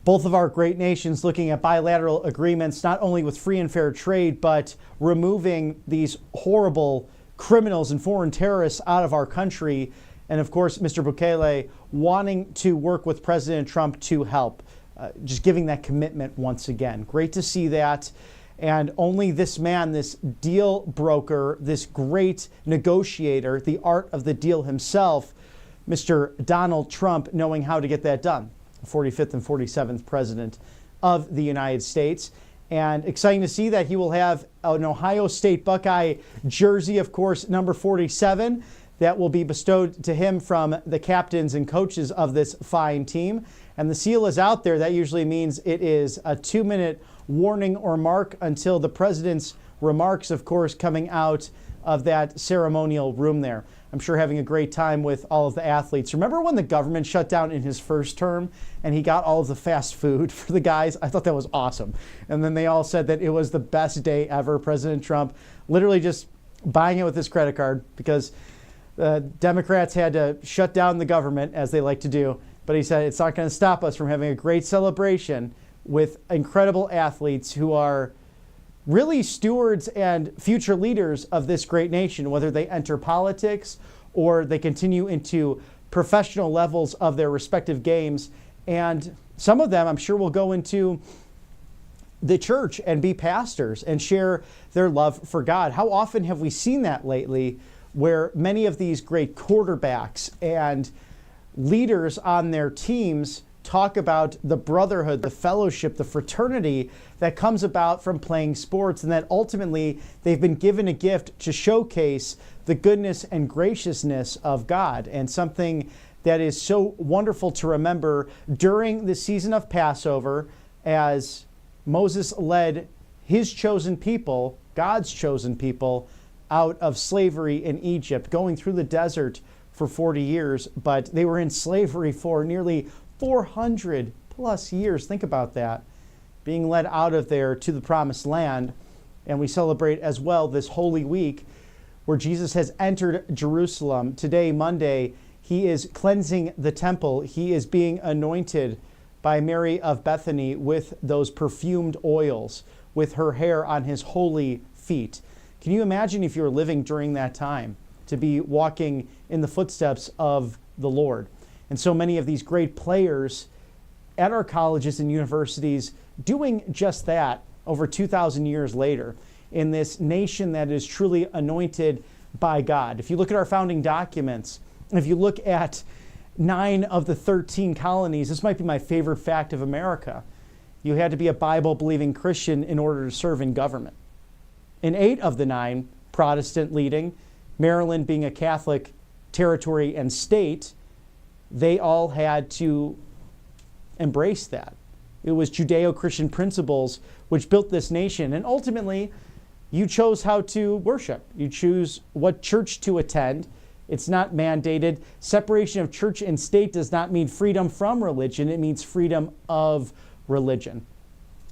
both of our great nations looking at bilateral agreements, not only with free and fair trade, but removing these horrible criminals and foreign terrorists out of our country. And of course, Mr. Bukele wanting to work with President Trump to help, just giving that commitment once again. Great to see that. And only this man, this deal broker, this great negotiator, the art of the deal himself, Mr. Donald Trump, knowing how to get that done. 45th and 47th president of the United States. And exciting to see that he will have an Ohio State Buckeye jersey, of course, number 47. that will be bestowed to him from the captains and coaches of this fine team. And the seal is out there. That usually means it is a 2-minute warning or mark until the president's remarks, of course, coming out of that ceremonial room there. I'm sure having a great time with all of the athletes. Remember when the government shut down in his first term and he got all of the fast food for the guys? I thought that was awesome. And then they all said that it was the best day ever. President Trump literally just buying it with his credit card because the Democrats had to shut down the government, as they like to do. But he said it's not going to stop us from having a great celebration with incredible athletes who are really stewards and future leaders of this great nation, whether they enter politics or they continue into professional levels of their respective games. And some of them, I'm sure, will go into the church and be pastors and share their love for God. How often have we seen that lately, where many of these great quarterbacks and leaders on their teams talk about the brotherhood, the fellowship, the fraternity that comes about from playing sports, and that ultimately they've been given a gift to showcase the goodness and graciousness of God. And something that is so wonderful to remember during the season of Passover, as Moses led his chosen people, God's chosen people, out of slavery in Egypt, going through the desert for 40 years, but they were in slavery for nearly 400 plus years. Think about that. Being led out of there to the promised land. And we celebrate as well this Holy Week where Jesus has entered Jerusalem. Today, Monday, he is cleansing the temple. He is being anointed by Mary of Bethany with those perfumed oils, with her hair on his holy feet. Can you imagine if you were living during that time, to be walking in the footsteps of the Lord? And so many of these great players at our colleges and universities doing just that over 2,000 years later in this nation that is truly anointed by God. If you look at our founding documents, if you look at 9 of the 13 colonies, this might be my favorite fact of America, you had to be a Bible-believing Christian in order to serve in government. In 8 of the 9, Protestant leading, Maryland being a Catholic territory and state, they all had to embrace that. It was Judeo-Christian principles which built this nation. And ultimately, you chose how to worship. You choose what church to attend. It's not mandated. Separation of church and state does not mean freedom from religion. It means freedom of religion.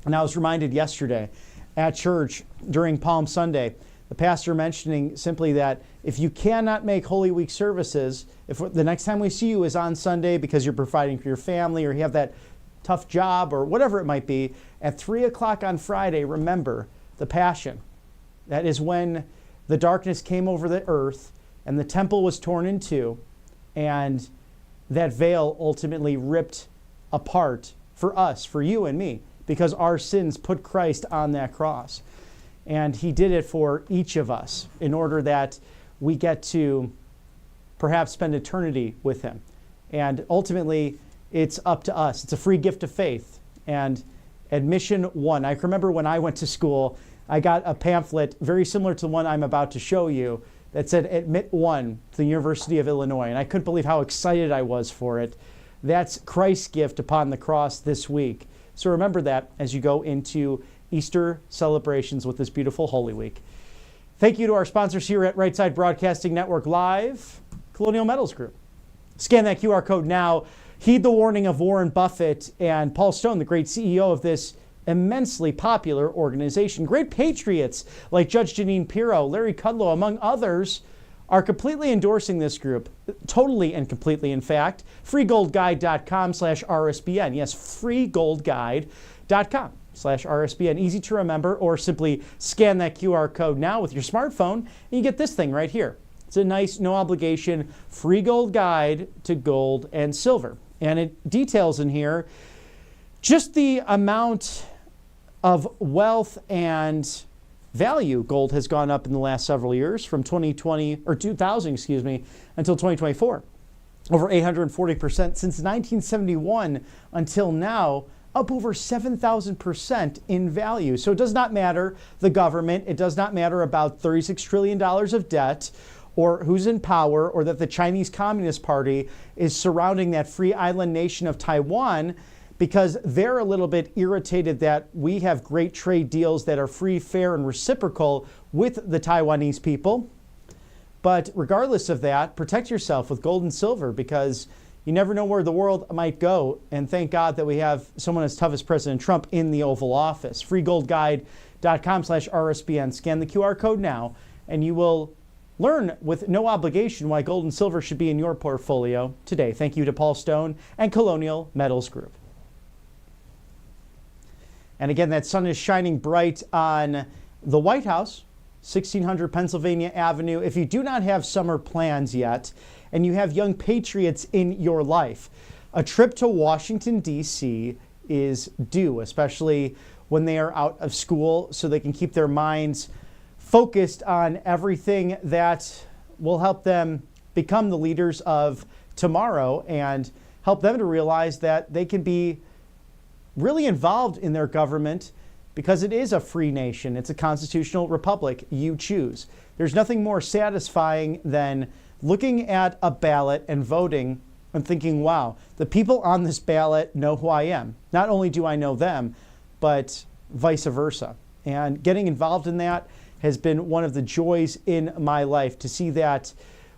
And I was reminded yesterday at church during Palm Sunday, the pastor mentioning simply that if you cannot make Holy Week services, if the next time we see you is on Sunday because you're providing for your family or you have that tough job or whatever it might be, at 3 o'clock on Friday, remember the Passion. That is when the darkness came over the earth and the temple was torn in two, and that veil ultimately ripped apart for us, for you and me, because our sins put Christ on that cross. And he did it for each of us in order that we get to perhaps spend eternity with him. And ultimately, it's up to us. It's a free gift of faith. And admission 1. I remember when I went to school, I got a pamphlet very similar to the one I'm about to show you that said Admit 1 to the University of Illinois. And I couldn't believe how excited I was for it. That's Christ's gift upon the cross this week. So remember that as you go into Easter celebrations with this beautiful Holy Week. Thank you to our sponsors here at Right Side Broadcasting Network Live, Colonial Metals Group. Scan that QR code now. Heed the warning of Warren Buffett and Paul Stone, the great CEO of this immensely popular organization. Great patriots like Judge Jeanine Pirro, Larry Kudlow, among others, are completely endorsing this group. Totally and completely, in fact. freegoldguide.com/RSBN. Yes, freegoldguide.com/RSBN. Easy to remember, or simply scan that QR code now with your smartphone, and you get this thing right here. It's a nice, no obligation, free gold guide to gold and silver. And it details in here just the amount of wealth and value gold has gone up in the last several years, from 2000, until 2024. Over 840% since 1971 until now, up over 7,000% in value. So it does not matter the government. It does not matter about $36 trillion of debt or who's in power, or that the Chinese Communist Party is surrounding that free island nation of Taiwan, because they're a little bit irritated that we have great trade deals that are free, fair, and reciprocal with the Taiwanese people. But regardless of that, protect yourself with gold and silver, because you never know where the world might go. And thank God that we have someone as tough as President Trump in the Oval Office. freegoldguide.com/RSBN. Scan the QR code now, and you will learn with no obligation why gold and silver should be in your portfolio today. Thank you to Paul Stone and Colonial Metals Group. And again, that sun is shining bright on the White House, 1600 Pennsylvania Avenue. If you do not have summer plans yet, and you have young patriots in your life, a trip to Washington, D.C. is due, especially when they are out of school, so they can keep their minds focused on everything that will help them become the leaders of tomorrow and help them to realize that they can be really involved in their government, because it is a free nation. It's a constitutional republic. You choose. There's nothing more satisfying than looking at a ballot and voting and thinking, wow, the people on this ballot know who I am. Not only do I know them, but vice versa. And getting involved in that has been one of the joys in my life, to see that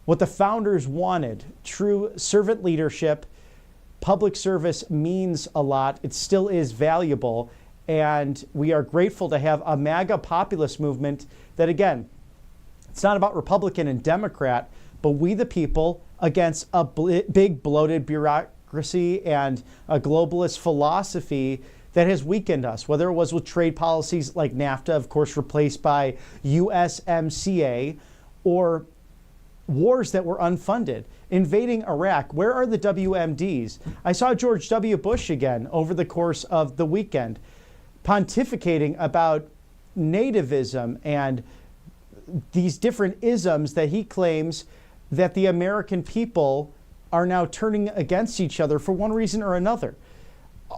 what the founders wanted, true servant leadership, public service means a lot. It still is valuable. And we are grateful to have a MAGA populist movement that, again, it's not about Republican and Democrat, but we the people against a big bloated bureaucracy and a globalist philosophy that has weakened us, whether it was with trade policies like NAFTA, of course, replaced by USMCA, or wars that were unfunded. Invading Iraq, where are the WMDs? I saw George W. Bush again over the course of the weekend, pontificating about nativism and these different isms that he claims that the American people are now turning against each other for one reason or another.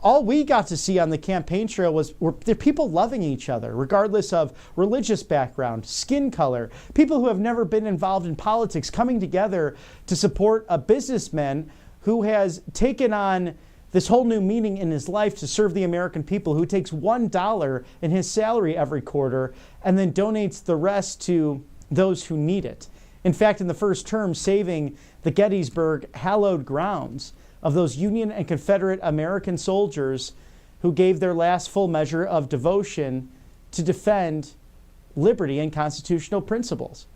All we got to see on the campaign trail were the people loving each other, regardless of religious background, skin color, people who have never been involved in politics coming together to support a businessman who has taken on this whole new meaning in his life to serve the American people, who takes $1 in his salary every quarter and then donates the rest to those who need it. In fact, in the first term, saving the Gettysburg hallowed grounds of those Union and Confederate American soldiers who gave their last full measure of devotion to defend liberty and constitutional principles.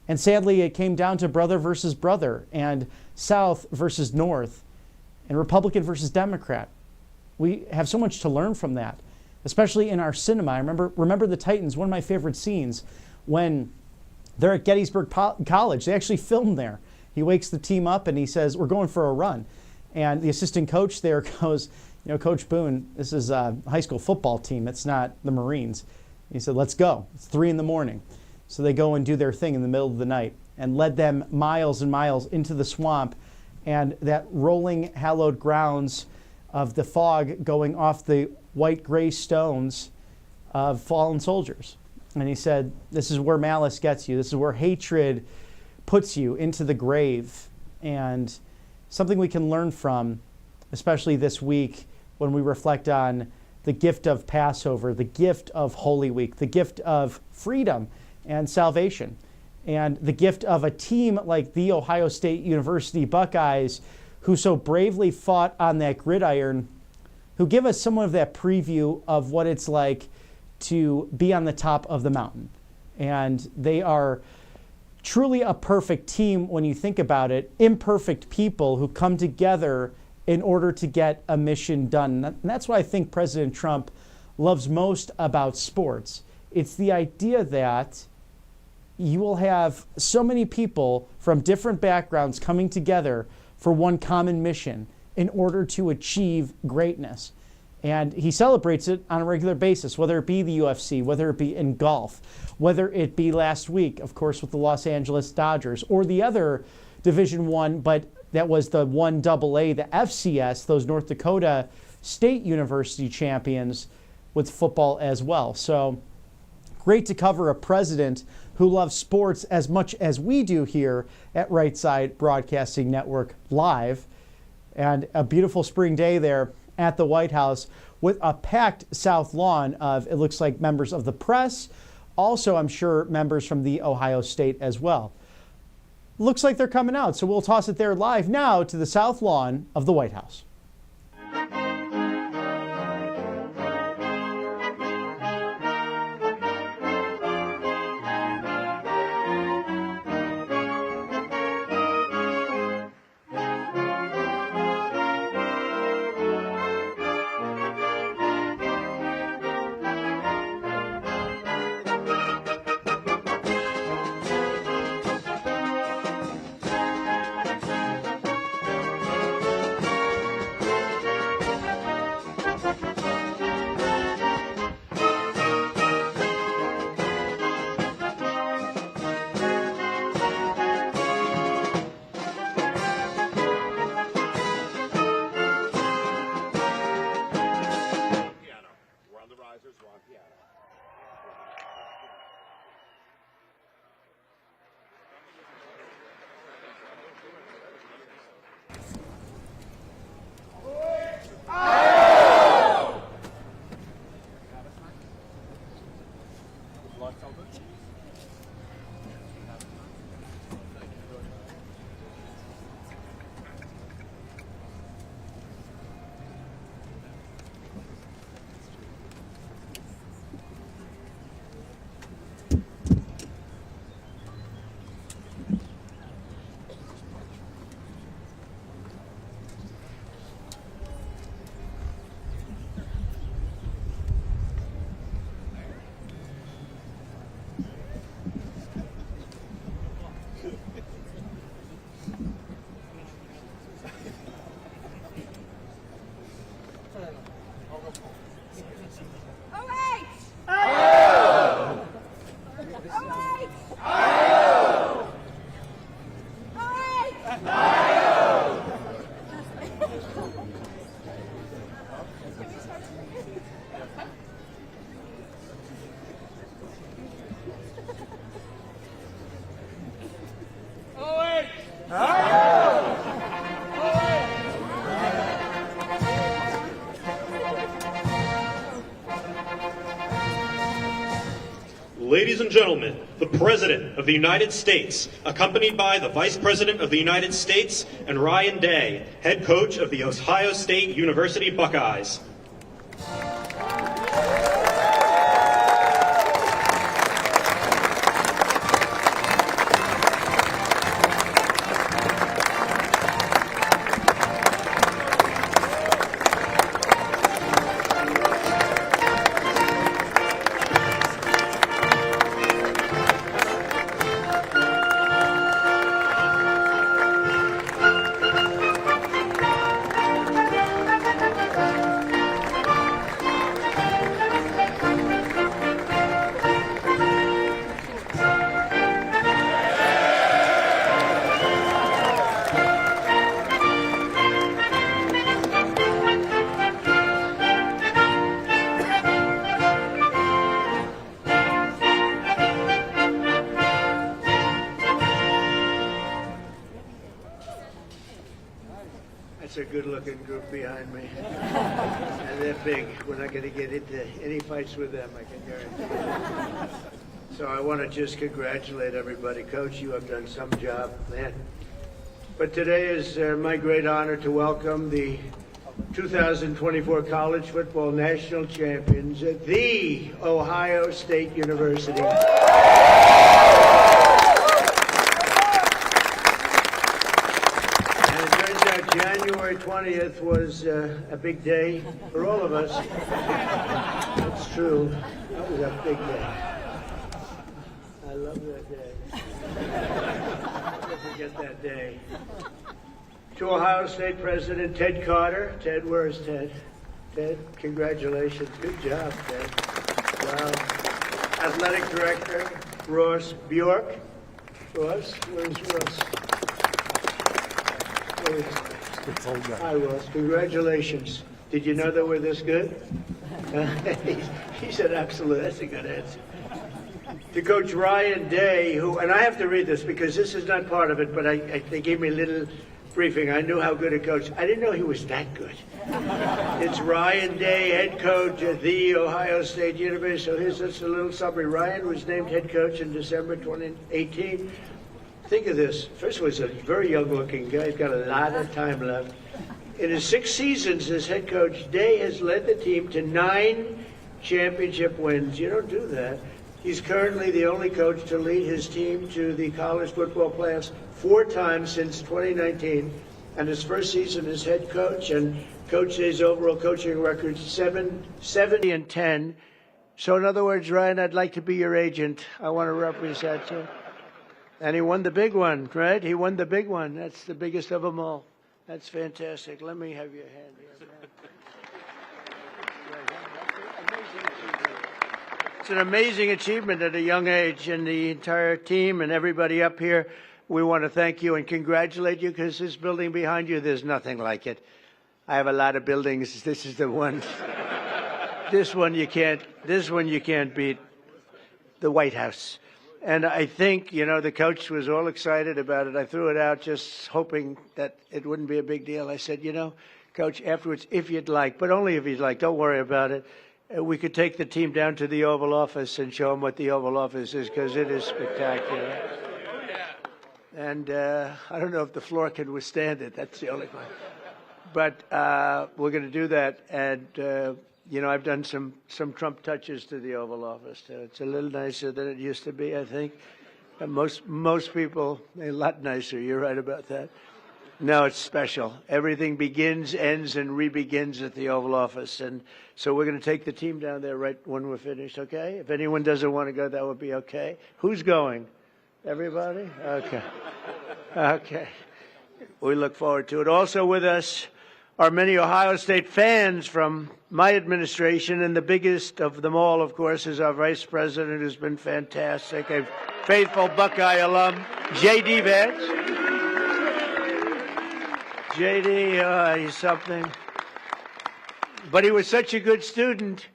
And sadly, it came down to brother versus brother, and South versus North, and Republican versus Democrat. We have so much to learn from that, especially in our cinema. I remember the Titans, one of my favorite scenes, when they're at Gettysburg College. They actually filmed there. He wakes the team up and he says, "We're going for a run." And the assistant coach there goes, "Coach Boone, this is a high school football team. It's not the Marines." He said, "Let's go. It's 3 a.m. So they go and do their thing in the middle of the night, and led them miles and miles into the swamp, and that rolling hallowed grounds of the fog going off the white gray stones of fallen soldiers. And he said, this is where malice gets you. This is where hatred puts you into the grave. And something we can learn from, especially this week when we reflect on the gift of Passover, the gift of Holy Week, the gift of freedom and salvation, and the gift of a team like the Ohio State University Buckeyes, who so bravely fought on that gridiron, who give us somewhat of that preview of what it's like to be on the top of the mountain. And they are truly a perfect team when you think about it, imperfect people who come together in order to get a mission done. And that's what I think President Trump loves most about sports. It's the idea that you will have so many people from different backgrounds coming together for one common mission in order to achieve greatness. And he celebrates it on a regular basis, whether it be the UFC, whether it be in golf, whether it be last week, of course, with the Los Angeles Dodgers, or the other Division I, but that was the 1AA, the FCS, those North Dakota State University champions with football as well. So great to cover a president who love sports as much as we do here at Right Side Broadcasting Network Live. And a beautiful spring day there at the White House with a packed South Lawn of, it looks like, members of the press. Also, I'm sure members from the Ohio State as well. Looks like they're coming out, so we'll toss it there live now to the South Lawn of the White House. Ladies and gentlemen, the President of the United States, accompanied by the Vice President of the United States and Ryan Day, head coach of the Ohio State University Buckeyes. A good-looking group behind me, and they're big. We're not going to get into any fights with them, I can guarantee you. So I want to just congratulate everybody. Coach, you have done some job, man. But today is my great honor to welcome the 2024 College Football National Champions at the Ohio State University. January 20th was a big day for all of us. That's true. That was a big day. I love that day. I'll never forget that day. To Ohio State President Ted Carter. Ted, where is Ted? Ted, congratulations. Good job, Ted. Wow. Athletic Director Ross Bjork. Ross, where's Ross? Hi, Ross. Congratulations. Did you know that we're this good? He said, absolutely. That's a good answer. to Coach Ryan Day, who, and I have to read this because this is not part of it, but they gave me a little briefing. I knew how good a coach. I didn't know he was that good. It's Ryan Day, head coach at The Ohio State University. So here's just a little summary. Ryan was named head coach in December 2018. Think of this. First of all, he's a very young-looking guy. He's got a lot of time left. In his 6 seasons as head coach, Day has led the team to 9 championship wins. You don't do that. He's currently the only coach to lead his team to the college football playoffs 4 times since 2019, and his first season as head coach. And Coach Day's overall coaching record 70-10. So in other words, Ryan, I'd like to be your agent. I want to represent you. And he won the big one, right? He won the big one. That's the biggest of them all. That's fantastic. Let me have your hand here, man. It's an amazing achievement at a young age, and the entire team and everybody up here, we want to thank you and congratulate you, because this building behind you, there's nothing like it. I have a lot of buildings. This is the one. This one you can't beat. The White House. And I think, the coach was all excited about it. I threw it out just hoping that it wouldn't be a big deal. I said, Coach, afterwards, if you'd like, but only if you'd like, don't worry about it. We could take the team down to the Oval Office and show them what the Oval Office is, because it is spectacular. And I don't know if the floor can withstand it. That's the only point. But we're going to do that. And, I've done some Trump touches to the Oval Office. It's a little nicer than it used to be, I think. And most people, a lot nicer. You're right about that. No, it's special. Everything begins, ends, and re-begins at the Oval Office. And so we're going to take the team down there right when we're finished, okay? If anyone doesn't want to go, that would be okay. Who's going? Everybody? Okay. Okay. We look forward to it. Also with us are many Ohio State fans from my administration, and the biggest of them all, of course, is our Vice President, who's been fantastic, a faithful Buckeye alum, J.D. Vance. J.D., he's something. But he was such a good student,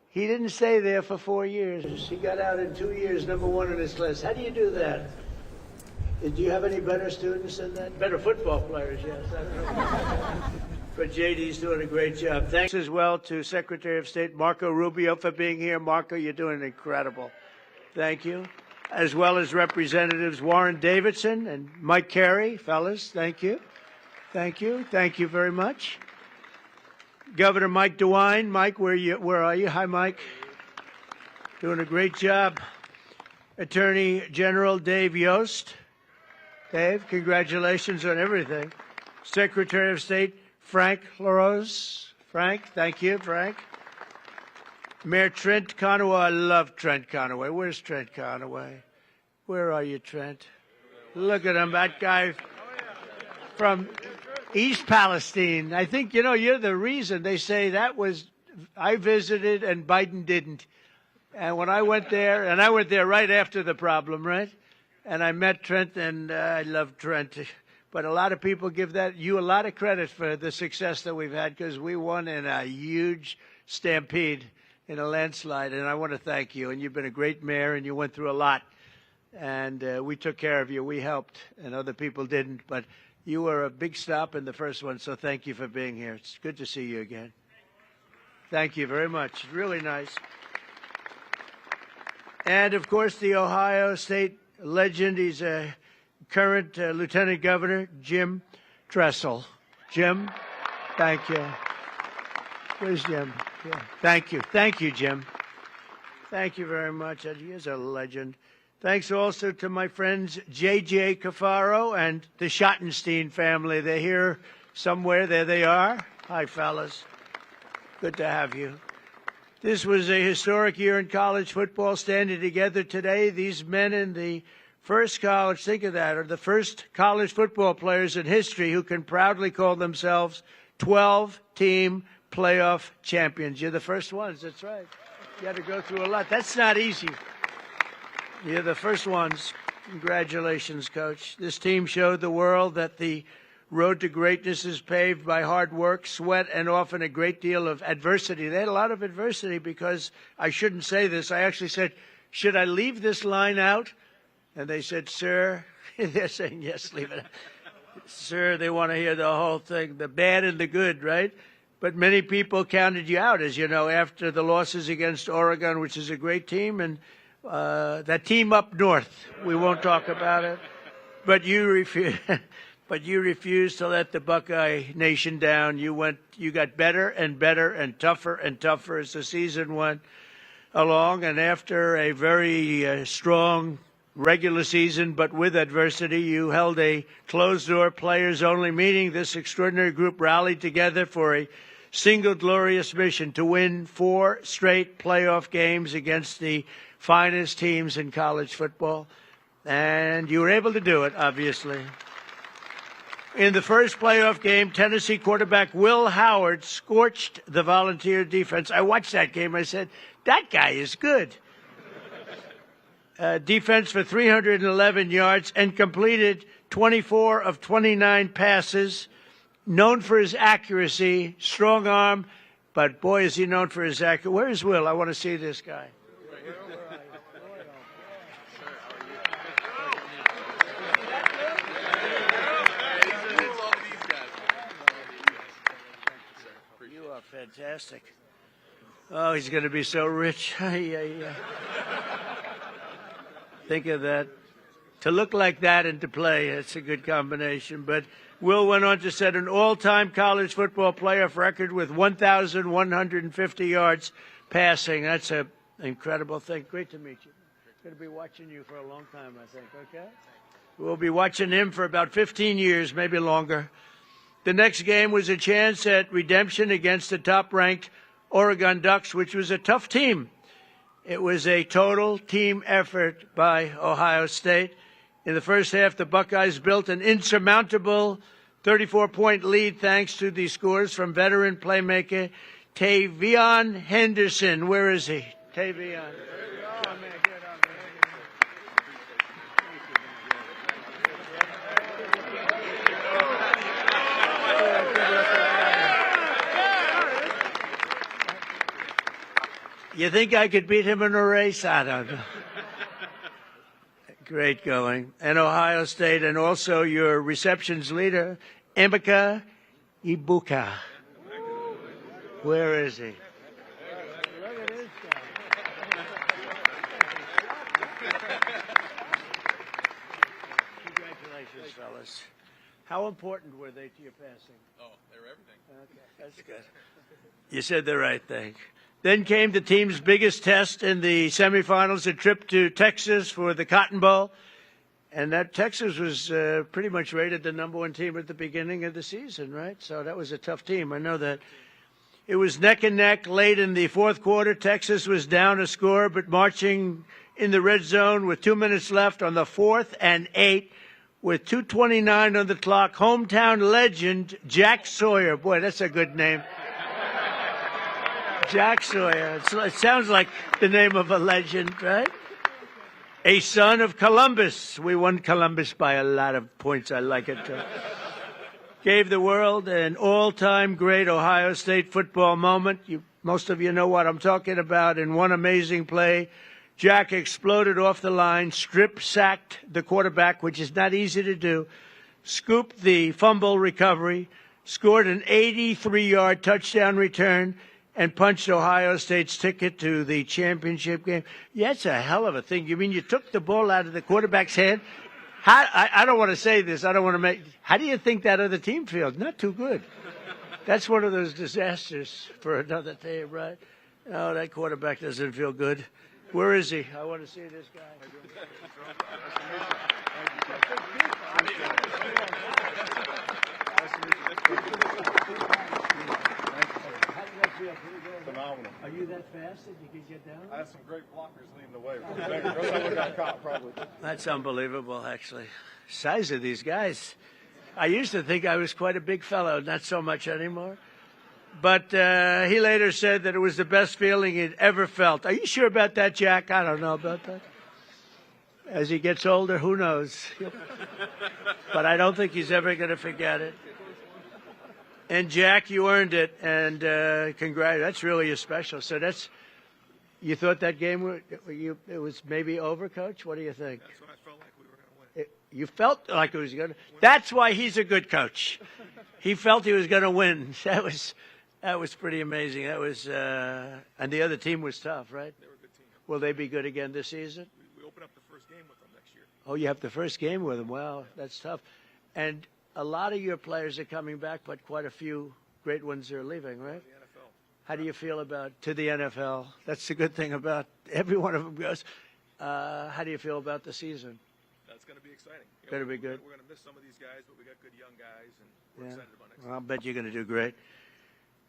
he didn't stay there for 4 years. He got out in 2 years, #1 in his class. How do you do that? Did you have any better students than that? Better football players, yes. I don't know. But JD's doing a great job. Thanks as well to Secretary of State Marco Rubio for being here. Marco, you're doing incredible. Thank you. As well as Representatives Warren Davidson and Mike Carey. Fellas, thank you. Thank you. Thank you very much. Governor Mike DeWine. Mike, where are you? Hi, Mike. Doing a great job. Attorney General Dave Yost. Dave, congratulations on everything. Secretary of State Frank LaRose. Frank, thank you, Frank. Mayor Trent Conaway. I love Trent Conaway. Where's Trent Conaway? Where are you, Trent? Look at him, that guy from East Palestine. I think, you're the reason. They say I visited and Biden didn't. And when I went there, and I went there right after the problem, right? And I met Trent, and I love Trent. But a lot of people give you a lot of credit for the success that we've had, because we won in a huge stampede, in a landslide. And I want to thank you. And you've been a great mayor, and you went through a lot. And we took care of you. We helped, and other people didn't. But you were a big stop in the first one, so thank you for being here. It's good to see you again. Thank you very much. Really nice. And, of course, the Ohio State legend. He's a current Lieutenant Governor, Jim Tressel. Jim, thank you. Where's Jim? Yeah. Thank you. Thank you, Jim. Thank you very much. He is a legend. Thanks also to my friends J.J. Cafaro and the Schottenstein family. They're here somewhere. There they are. Hi, fellas. Good to have you. This was a historic year in college football, standing together today. These men in the first college, think of that, are the first college football players in history who can proudly call themselves 12-team playoff champions. You're the first ones, that's right. You had to go through a lot. That's not easy. You're the first ones. Congratulations, Coach. This team showed the world that the road to greatness is paved by hard work, sweat, and often a great deal of adversity. They had a lot of adversity, because I shouldn't say this. I actually said, should I leave this line out? And they said, sir, they're saying, yes, leave it out. Sir, they want to hear the whole thing, the bad and the good, right? But many people counted you out, as you know, after the losses against Oregon, which is a great team, and that team up north. We won't talk about it. But you refused. But you refused to let the Buckeye Nation down. You got better and better and tougher as the season went along. And after a very strong regular season, but with adversity, you held a closed-door players-only meeting. This extraordinary group rallied together for a single glorious mission to win 4 straight playoff games against the finest teams in college football. And you were able to do it, obviously. In the first playoff game, Tennessee quarterback Will Howard scorched the Volunteer defense. I watched that game. I said, that guy is good. Defense for 311 yards and completed 24 of 29 passes. Known for his accuracy, strong arm, but boy, is he known for his accuracy. Where is Will? I want to see this guy. You are fantastic. Oh, he's going to be so rich. Think of that. To look like that and to play, it's a good combination. But Will went on to set an all-time college football playoff record with 1,150 yards passing. That's an incredible thing. Great to meet you. Going to be watching you for a long time, I think, okay? We'll be watching him for about 15 years, maybe longer. The next game was a chance at redemption against the top-ranked Oregon Ducks, which was a tough team. It was a total team effort by Ohio State. In the first half, the Buckeyes built an insurmountable 34-point lead thanks to the scores from veteran playmaker Tavion Henderson. Where is he? Tavion. Oh, man, get up, man. You think I could beat him in a race? I don't know. Great going. And Ohio State, and also your receptions leader, Emeka Ibuka. Where is he? Look at this guy. Congratulations, fellas. How important were they to your passing? Oh, they were everything. Okay, that's good. You said the right thing. Then came the team's biggest test in the semifinals, a trip to Texas for the Cotton Bowl. And that Texas was pretty much rated the #1 team at the beginning of the season, right? So that was a tough team. I know that. It was neck and neck late in the fourth quarter. Texas was down a score, but marching in the red zone with 2 minutes left on the 4th and 8 with 2:29 on the clock. Hometown legend Jack Sawyer. Boy, that's a good name. Jack Sawyer. It sounds like the name of a legend, right? A son of Columbus. We won Columbus by a lot of points. I like it. Gave the world an all-time great Ohio State football moment. Most of you know what I'm talking about. In one amazing play, Jack exploded off the line, strip-sacked the quarterback, which is not easy to do, scooped the fumble recovery, scored an 83-yard touchdown return, and punched Ohio State's ticket to the championship game. Yeah, it's a hell of a thing. You mean you took the ball out of the quarterback's hand? I don't want to say this. I don't want to make. How do you think that other team feels? Not too good. That's one of those disasters for another team, right? Oh, that quarterback doesn't feel good. Where is he? I want to see this guy. Phenomenal. Are you that fast that you can get down? I have some great blockers leading the way. First time we got caught, probably. That's unbelievable, actually. Size of these guys. I used to think I was quite a big fellow, not so much anymore. But he later said that it was the best feeling he'd ever felt. Are you sure about that, Jack? I don't know about that. As he gets older, who knows? But I don't think he's ever going to forget it. And Jack, you earned it, and congrats. That's really special. So You thought that game it was maybe over, Coach? What do you think? That's when I felt like we were going to win. You felt like it was going to. That's why he's a good coach. He felt he was going to win. That was pretty amazing. That was and the other team was tough, right? They were a good team. Will they be good again this season? We open up the first game with them next year. Oh, you have the first game with them. Wow, that's tough. And a lot of your players are coming back, but quite a few great ones are leaving, right? The NFL. How do you feel about to the NFL? That's the good thing about every one of them goes. How do you feel about the season? That's going to be exciting. Better be good. We're going to miss some of these guys, but we got good young guys, and we're excited about next year. I'll bet you're going to do great.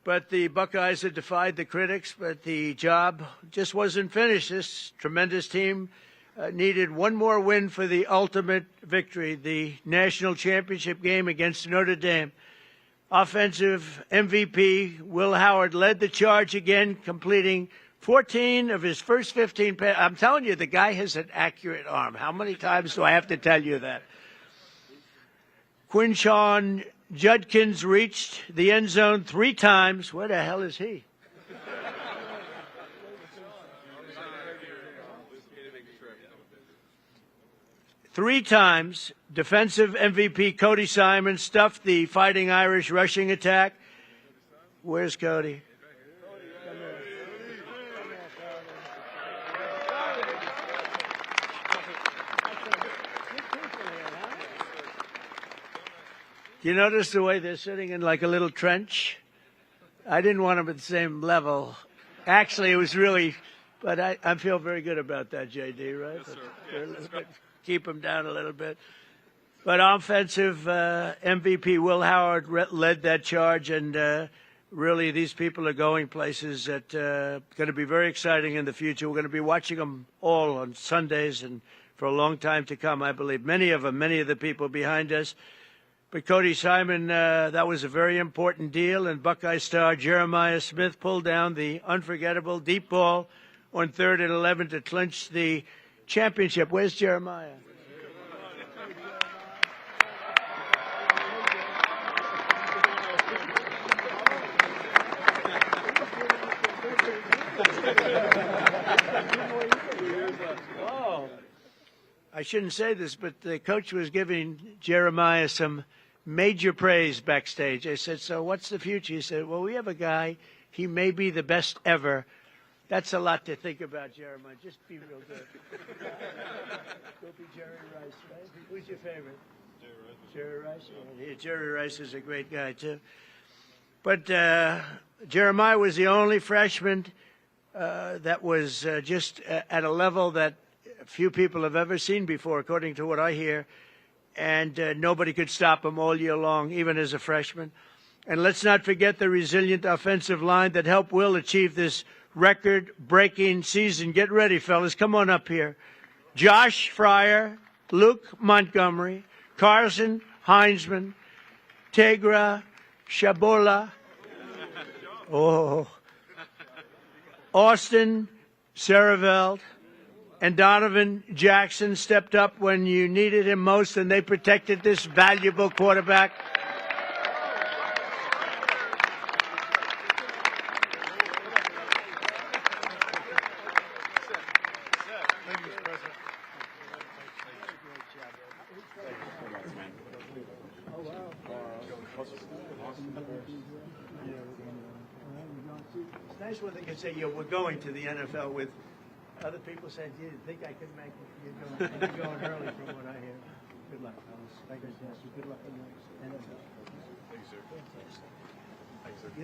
But the Buckeyes have defied the critics, but the job just wasn't finished. This tremendous team needed one more win for the ultimate victory, the national championship game against Notre Dame. Offensive MVP Will Howard led the charge again, completing 14 of his first 15 passes. I'm telling you, the guy has an accurate arm. How many times do I have to tell you that? Quinshon Judkins reached the end zone 3 times. Where the hell is he? 3 times. Defensive MVP Cody Simon stuffed the Fighting Irish rushing attack. Where's Cody? You notice the way they're sitting in like a little trench? I didn't want them at the same level. Actually, it was really, but I feel very good about that, JD, right? Yes, sir. Keep them down a little bit. But offensive MVP Will Howard led that charge, and really these people are going places that going to be very exciting in the future. We're going to be watching them all on Sundays and for a long time to come, I believe. Many of the people behind us. But Cody Simon, that was a very important deal, and Buckeye star Jeremiah Smith pulled down the unforgettable deep ball on 3rd and 11 to clinch the championship. Where's Jeremiah? Oh, I shouldn't say this, but the coach was giving Jeremiah some major praise backstage. I said, so what's the future? He said, well, we have a guy. He may be the best ever. That's a lot to think about, Jeremiah. Just be real good. Go be Jerry Rice, right? Who's your favorite? Jerry Rice. Yeah, Jerry Rice is a great guy, too. But Jeremiah was the only freshman that was just at a level that few people have ever seen before, according to what I hear. And nobody could stop him all year long, even as a freshman. And let's not forget the resilient offensive line that helped Will achieve this record-breaking season. Get ready, fellas. Come on up here. Josh Fryer, Luke Montgomery, Carson Heinzman, Tegra Shabola, Austin Seraveld, and Donovan Jackson stepped up when you needed him most, and they protected this valuable quarterback. It's nice when they can say, we're going to the NFL with other people saying, you didn't think I could make it. You're going early from what I hear. Good luck, fellas. Thank you. Good luck in the NFL.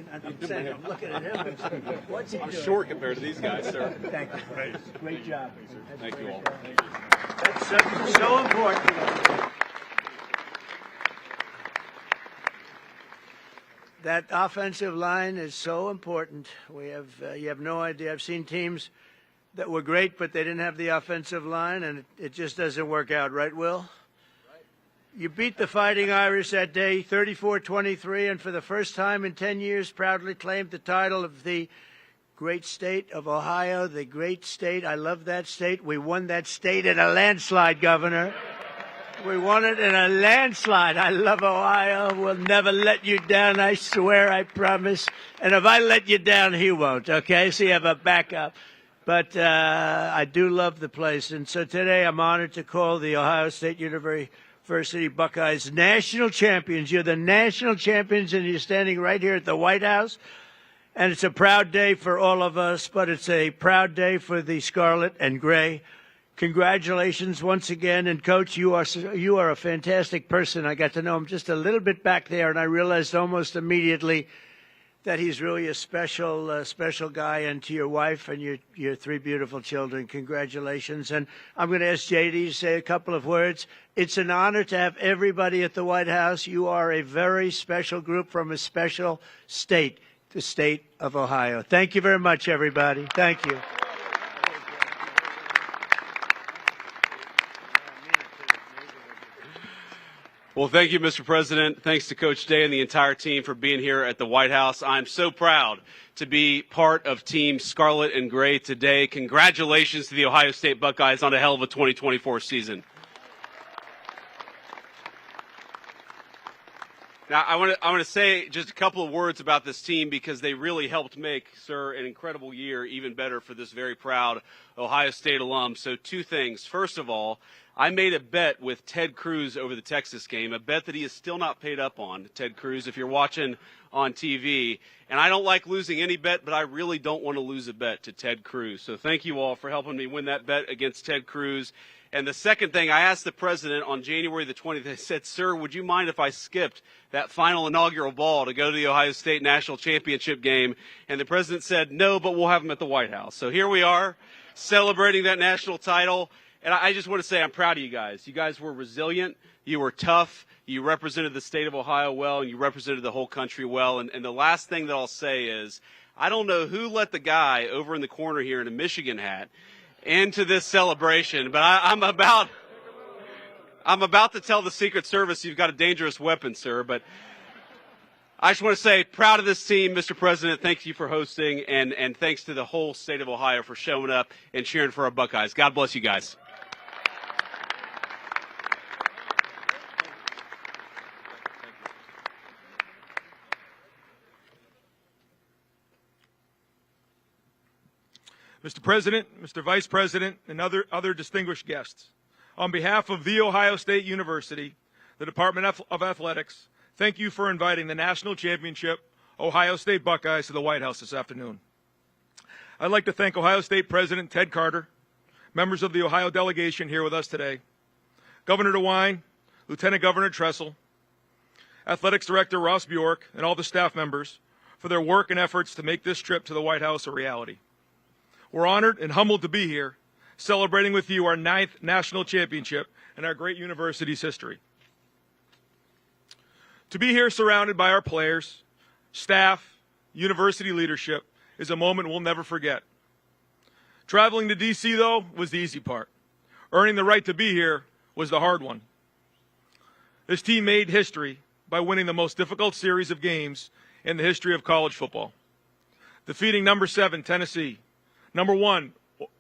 Thank you, sir. I'm looking at him. What's he doing? I'm short compared to these guys, sir. Thank you. Great job. Thank you all. That's so important. That offensive line is so important. We have you have no idea. I've seen teams that were great, but they didn't have the offensive line, and it just doesn't work out, right, Will? Right. You beat the Fighting Irish that day, 34-23, and for the first time in 10 years, proudly claimed the title of the great state of Ohio, the great state. I love that state. We won that state in a landslide, Governor. We won it in a landslide. I love Ohio. We'll never let you down, I swear, I promise. And if I let you down, he won't, okay? So you have a backup. but I do love the place. And so today I'm honored to call the Ohio State University Buckeyes national champions. You're the national champions, and you're standing right here at the White House. And it's a proud day for all of us, but it's a proud day for the Scarlet and Gray. Congratulations once again. And, Coach, you are a fantastic person. I got to know him just a little bit back there, and I realized almost immediately that he's really a special guy. And to your wife and your three beautiful children, congratulations. And I'm going to ask JD to say a couple of words. It's an honor to have everybody at the White House. You are a very special group from a special state, the state of Ohio. Thank you very much, everybody. Thank you. Well, thank you, Mr. President. Thanks to Coach Day and the entire team for being here at the White House. I'm so proud to be part of Team Scarlet and Gray today. Congratulations to the Ohio State Buckeyes on a hell of a 2024 season. Now, I want to say just a couple of words about this team because they really helped make, sir, an incredible year even better for this very proud Ohio State alum. So two things. First of all, I made a bet with Ted Cruz over the Texas game, a bet that he is still not paid up on, Ted Cruz, if you're watching on TV. And I don't like losing any bet, but I really don't want to lose a bet to Ted Cruz. So thank you all for helping me win that bet against Ted Cruz. And the second thing, I asked the president on January the 20th, I said, sir, would you mind if I skipped that final inaugural ball to go to the Ohio State National Championship game? And the president said, no, but we'll have him at the White House. So here we are celebrating that national title. And I just want to say I'm proud of you guys. You guys were resilient. You were tough. You represented the state of Ohio well, and you represented the whole country well. And the last thing that I'll say is I don't know who let the guy over in the corner here in a Michigan hat into this celebration, but I'm about to tell the Secret Service you've got a dangerous weapon, sir. But I just want to say, proud of this team, Mr. President. Thank you for hosting, and thanks to the whole state of Ohio for showing up and cheering for our Buckeyes. God bless you guys. Mr. President, Mr. Vice President, and other distinguished guests, on behalf of The Ohio State University, the Department of Athletics, thank you for inviting the national championship Ohio State Buckeyes to the White House this afternoon. I'd like to thank Ohio State President Ted Carter, members of the Ohio delegation here with us today, Governor DeWine, Lieutenant Governor Tressel, Athletics Director Ross Bjork, and all the staff members for their work and efforts to make this trip to the White House a reality. We're honored and humbled to be here, celebrating with you our 9th national championship in our great university's history. To be here surrounded by our players, staff, university leadership is a moment we'll never forget. Traveling to D.C., though, was the easy part. Earning the right to be here was the hard one. This team made history by winning the most difficult series of games in the history of college football, defeating number 7, Tennessee, number 1,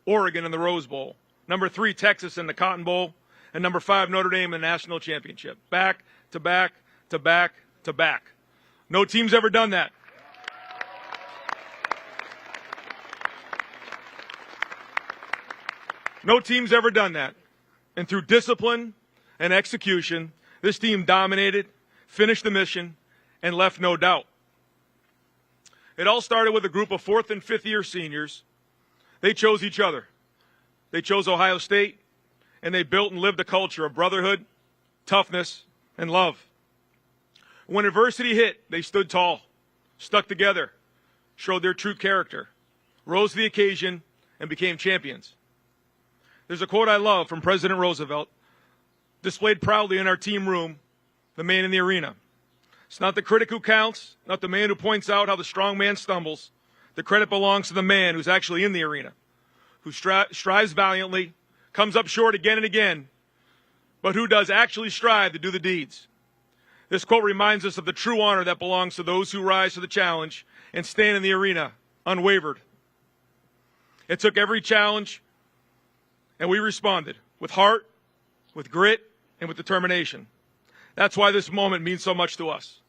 Oregon in the Rose Bowl, number 3, Texas in the Cotton Bowl, and number 5, Notre Dame in the national championship. Back to back to back to back. No team's ever done that. No team's ever done that. And through discipline and execution, this team dominated, finished the mission, and left no doubt. It all started with a group of 4th and 5th year seniors. They chose each other. They chose Ohio State, and they built and lived a culture of brotherhood, toughness, and love. When adversity hit, they stood tall, stuck together, showed their true character, rose to the occasion, and became champions. There's a quote I love from President Roosevelt, displayed proudly in our team room, the man in the arena. It's not the critic who counts, not the man who points out how the strong man stumbles. The credit belongs to the man who's actually in the arena, who strives valiantly, comes up short again and again, but who does actually strive to do the deeds. This quote reminds us of the true honor that belongs to those who rise to the challenge and stand in the arena unwavered. It took every challenge, and we responded with heart, with grit, and with determination. That's why this moment means so much to us.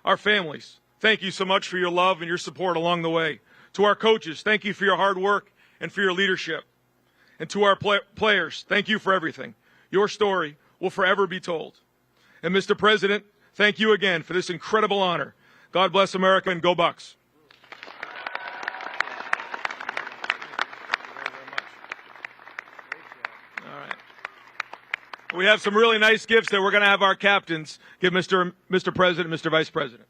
Our families, thank you so much for your love and your support along the way. To our coaches, thank you for your hard work and for your leadership. And to our players, thank you for everything. Your story will forever be told. And Mr. President, thank you again for this incredible honor. God bless America and go Bucks. All right. We have some really nice gifts that we're going to have our captains give Mr. President, Mr. Vice President.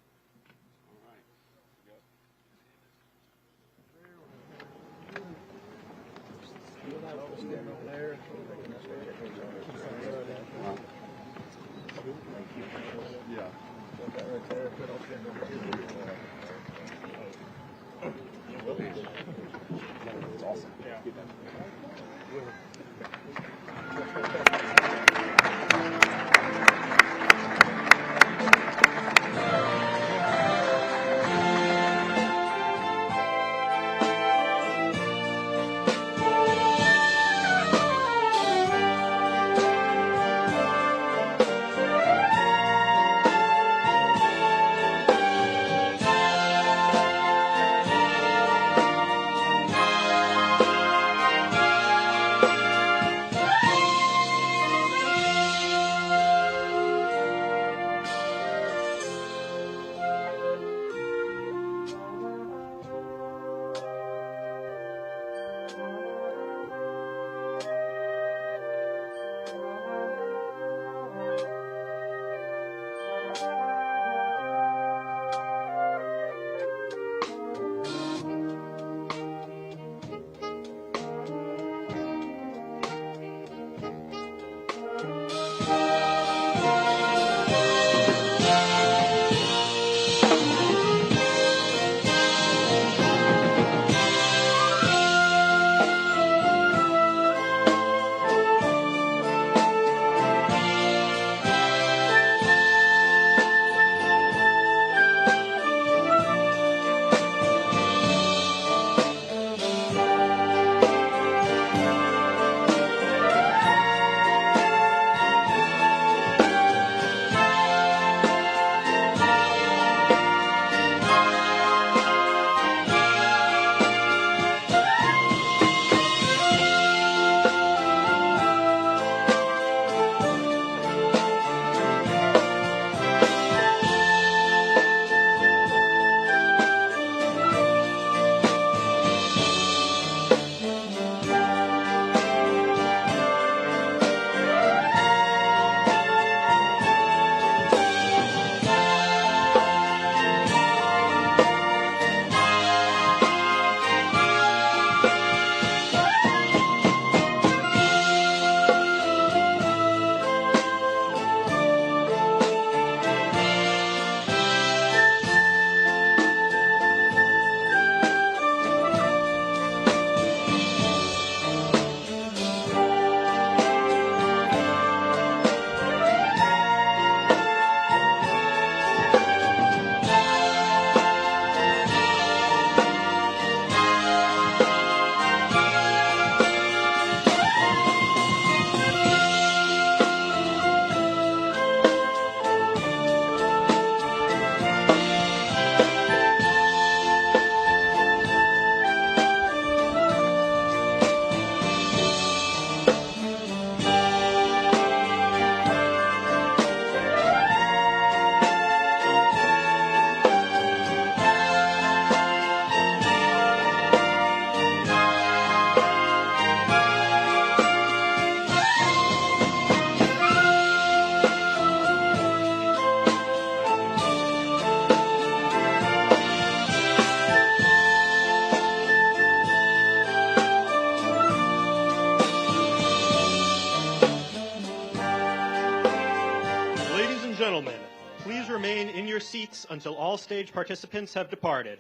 gentlemen, please remain in your seats until all stage participants have departed.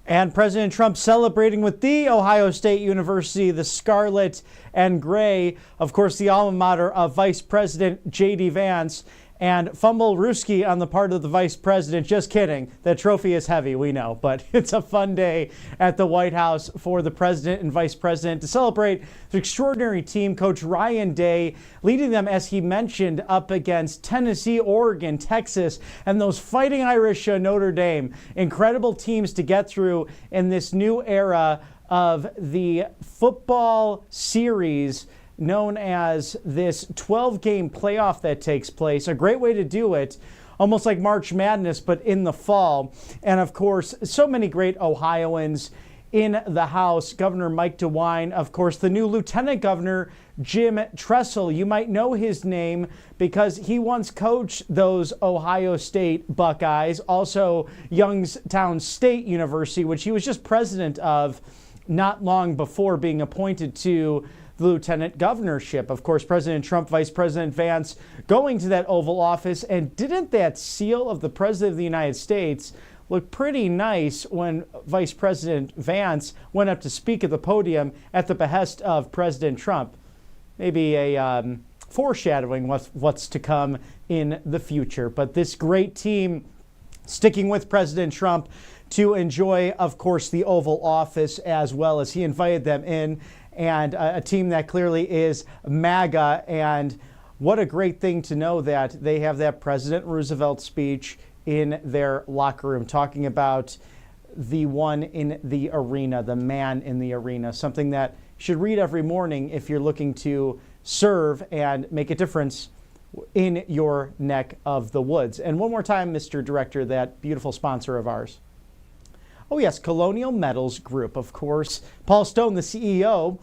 And President Trump celebrating with the Ohio State University, the Scarlet and Gray, of course, the alma mater of Vice President J.D. Vance. And fumble Ruski on the part of the vice president. Just kidding. The trophy is heavy, we know. But it's a fun day at the White House for the president and vice president to celebrate the extraordinary team. Coach Ryan Day leading them, as he mentioned, up against Tennessee, Oregon, Texas, and those Fighting Irish Notre Dame. Incredible teams to get through in this new era of the football series known as this 12-game playoff that takes place. A great way to do it, almost like March Madness, but in the fall. And of course, so many great Ohioans in the House. Governor Mike DeWine, of course, the new Lieutenant Governor Jim Tressel. You might know his name because he once coached those Ohio State Buckeyes, also Youngstown State University, which he was just president of not long before being appointed to the lieutenant governorship. Of course, President Trump, Vice President Vance going to that Oval Office. And didn't that seal of the President of the United States look pretty nice when Vice President Vance went up to speak at the podium at the behest of President Trump? Maybe a foreshadowing what's to come in the future. But this great team sticking with President Trump to enjoy, of course, the Oval Office as well, as he invited them in. And a team that clearly is MAGA. And what a great thing to know that they have that President Roosevelt speech in their locker room, talking about the one in the arena, the man in the arena, something that you should read every morning if you're looking to serve and make a difference in your neck of the woods. And one more time, Mr. Director, that beautiful sponsor of ours. Oh, yes, Colonial Metals Group, of course. Paul Stone, the CEO.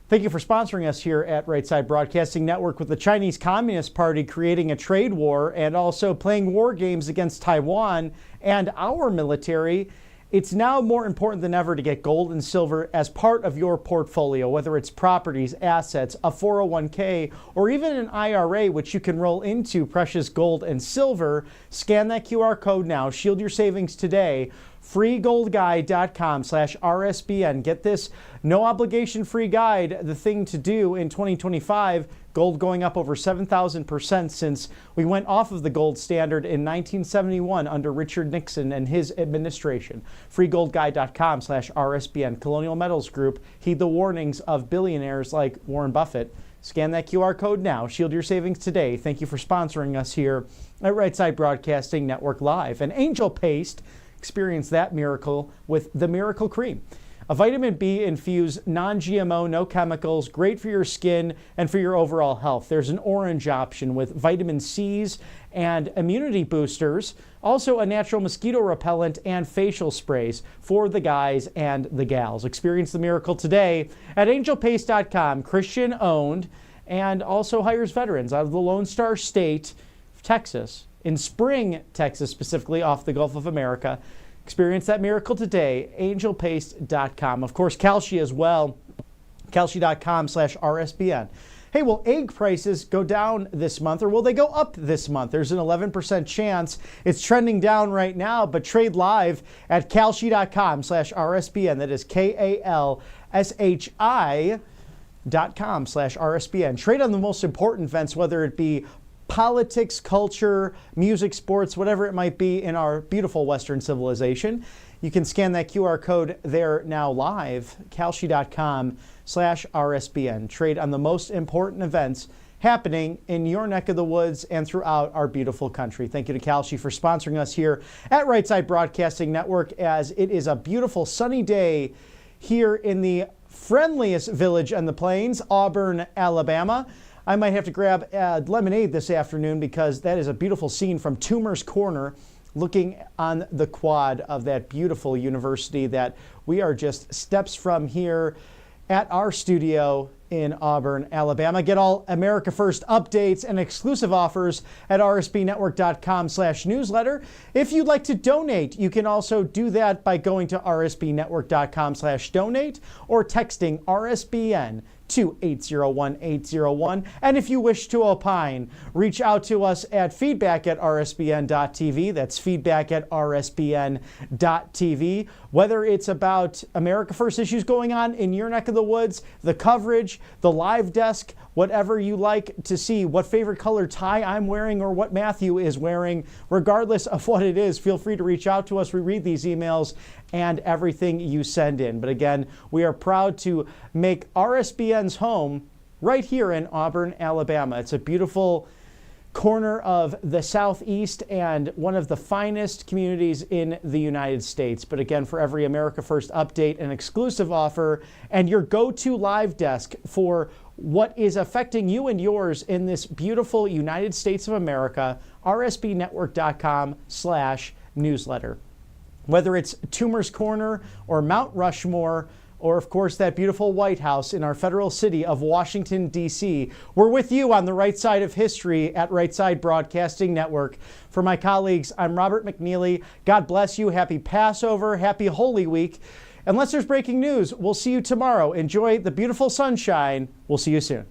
Thank you for sponsoring us here at Right Side Broadcasting Network, with the Chinese Communist Party creating a trade war and also playing war games against Taiwan and our military. It's now more important than ever to get gold and silver as part of your portfolio, whether it's properties, assets, a 401k, or even an IRA, which you can roll into precious gold and silver. Scan that QR code now. Shield your savings today. freegoldguide.com/RSBN. Get this no obligation free guide, the thing to do in 2025. Gold going up over 7,000% since we went off of the gold standard in 1971 under Richard Nixon and his administration. freegoldguide.com/RSBN. Colonial Metals Group. Heed the warnings of billionaires like Warren Buffett. Scan that QR code now. Shield your savings today. Thank you for sponsoring us here at Right Side Broadcasting Network Live. And Angel Paste. Experience that miracle with the Miracle Cream. A vitamin B infused, non-GMO, no chemicals, great for your skin and for your overall health. There's an orange option with vitamin C's and immunity boosters. Also a natural mosquito repellent and facial sprays for the guys and the gals. Experience the miracle today at angelpaste.com. Christian owned, and also hires veterans out of the Lone Star State, Texas. In Spring, Texas, specifically off the Gulf of America. Experience that miracle today, angelpaste.com. Of course, Kalshi as well, kalshi.com/RSBN. Hey, will egg prices go down this month, or will they go up this month? There's an 11% chance. It's trending down right now, but trade live at kalshi.com/RSBN. That is KALSHI.com/RSBN. Trade on the most important events, whether it be politics, culture, music, sports, whatever it might be in our beautiful Western civilization. You can scan that QR code there now live, kalshi.com/RSBN. Trade on the most important events happening in your neck of the woods and throughout our beautiful country. Thank you to Kalshi for sponsoring us here at Right Side Broadcasting Network, as it is a beautiful sunny day here in the friendliest village on the plains, Auburn, Alabama. I might have to grab lemonade this afternoon because that is a beautiful scene from Toomer's Corner, looking on the quad of that beautiful university that we are just steps from here at our studio in Auburn, Alabama. Get all America First updates and exclusive offers at rsbnetwork.com/newsletter. If you'd like to donate, you can also do that by going to rsbnetwork.com/donate or texting RSBN 888-280-1801. And if you wish to opine, reach out to us at feedback@rsbn.tv. That's feedback@rsbn.tv. Whether it's about America First issues going on in your neck of the woods, the coverage, the live desk, whatever you like to see, what favorite color tie I'm wearing or what Matthew is wearing, regardless of what it is, feel free to reach out to us. We read these emails and everything you send in. But again, we are proud to make RSBN's home right here in Auburn, Alabama. It's a beautiful corner of the Southeast and one of the finest communities in the United States. But again, for every America First update, an exclusive offer, and your go-to live desk for what is affecting you and yours in this beautiful United States of America, rsbnetwork.com/newsletter. Whether it's Toomer's Corner or Mount Rushmore, or of course that beautiful White House in our federal city of Washington, D.C., we're with you on the right side of history at Right Side Broadcasting Network. For my colleagues, I'm Robert McNeely. God bless you. Happy Passover. Happy Holy Week. Unless there's breaking news, we'll see you tomorrow. Enjoy the beautiful sunshine. We'll see you soon.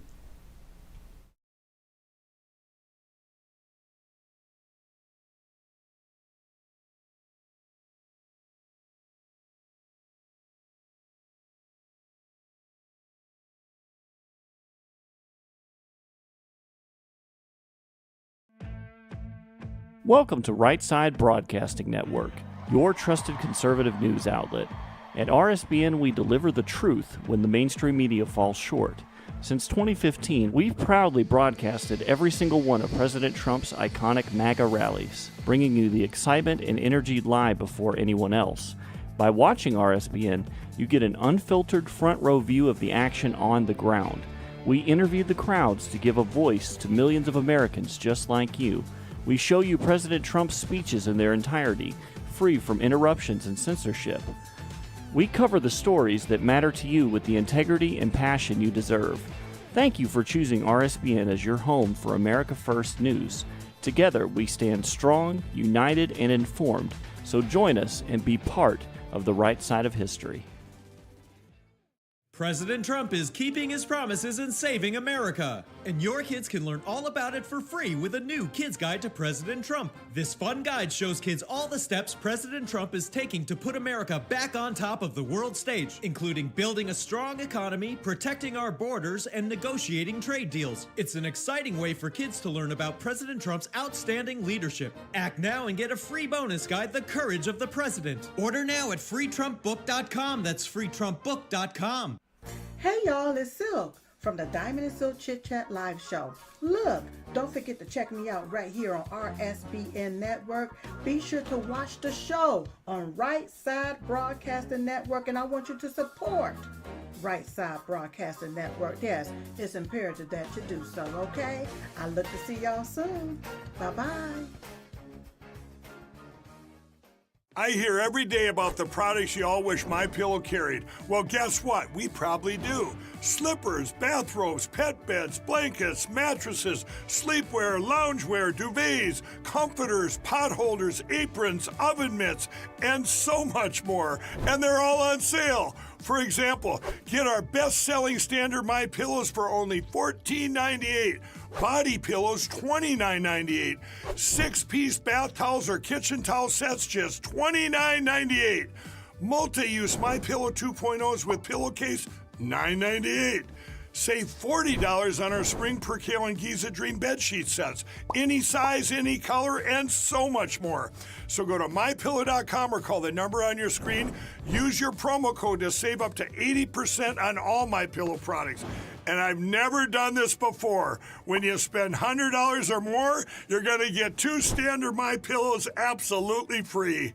Welcome to Right Side Broadcasting Network, your trusted conservative news outlet. At RSBN, we deliver the truth when the mainstream media falls short. Since 2015, we've proudly broadcasted every single one of President Trump's iconic MAGA rallies, bringing you the excitement and energy live before anyone else. By watching RSBN, you get an unfiltered front row view of the action on the ground. We interview the crowds to give a voice to millions of Americans just like you. We show you President Trump's speeches in their entirety, free from interruptions and censorship. We cover the stories that matter to you with the integrity and passion you deserve. Thank you for choosing RSBN as your home for America First news. Together, we stand strong, united, and informed. So join us and be part of the right side of history. President Trump is keeping his promises and saving America. And your kids can learn all about it for free with a new Kids Guide to President Trump. This fun guide shows kids all the steps President Trump is taking to put America back on top of the world stage, including building a strong economy, protecting our borders, and negotiating trade deals. It's an exciting way for kids to learn about President Trump's outstanding leadership. Act now and get a free bonus guide, The Courage of the President. Order now at freetrumpbook.com. That's freetrumpbook.com. Hey y'all, it's Silk from the Diamond and Silk Chit Chat live show. Look, don't forget to check me out right here on RSBN Network. Be sure to watch the show on Right Side Broadcasting Network, and I want you to support Right Side Broadcasting Network. Yes, it's imperative that you do so, okay? I look to see y'all soon. Bye-bye. I hear every day about the products you all wish MyPillow carried. Well, guess what? We probably do. Slippers, bathrobes, pet beds, blankets, mattresses, sleepwear, loungewear, duvets, comforters, pot holders, aprons, oven mitts, and so much more. And they're all on sale. For example, get our best-selling standard MyPillows for only $14.98. Body pillows, $29.98. 6-piece bath towels or kitchen towel sets, just $29.98. Multi-use MyPillow 2.0s with pillowcase, $9.98. Save $40 on our Spring Percale and Giza Dream bedsheet sets. Any size, any color, and so much more. So go to MyPillow.com or call the number on your screen. Use your promo code to save up to 80% on all MyPillow products. And I've never done this before. When you spend $100 or more, you're going to get 2 standard MyPillows absolutely free.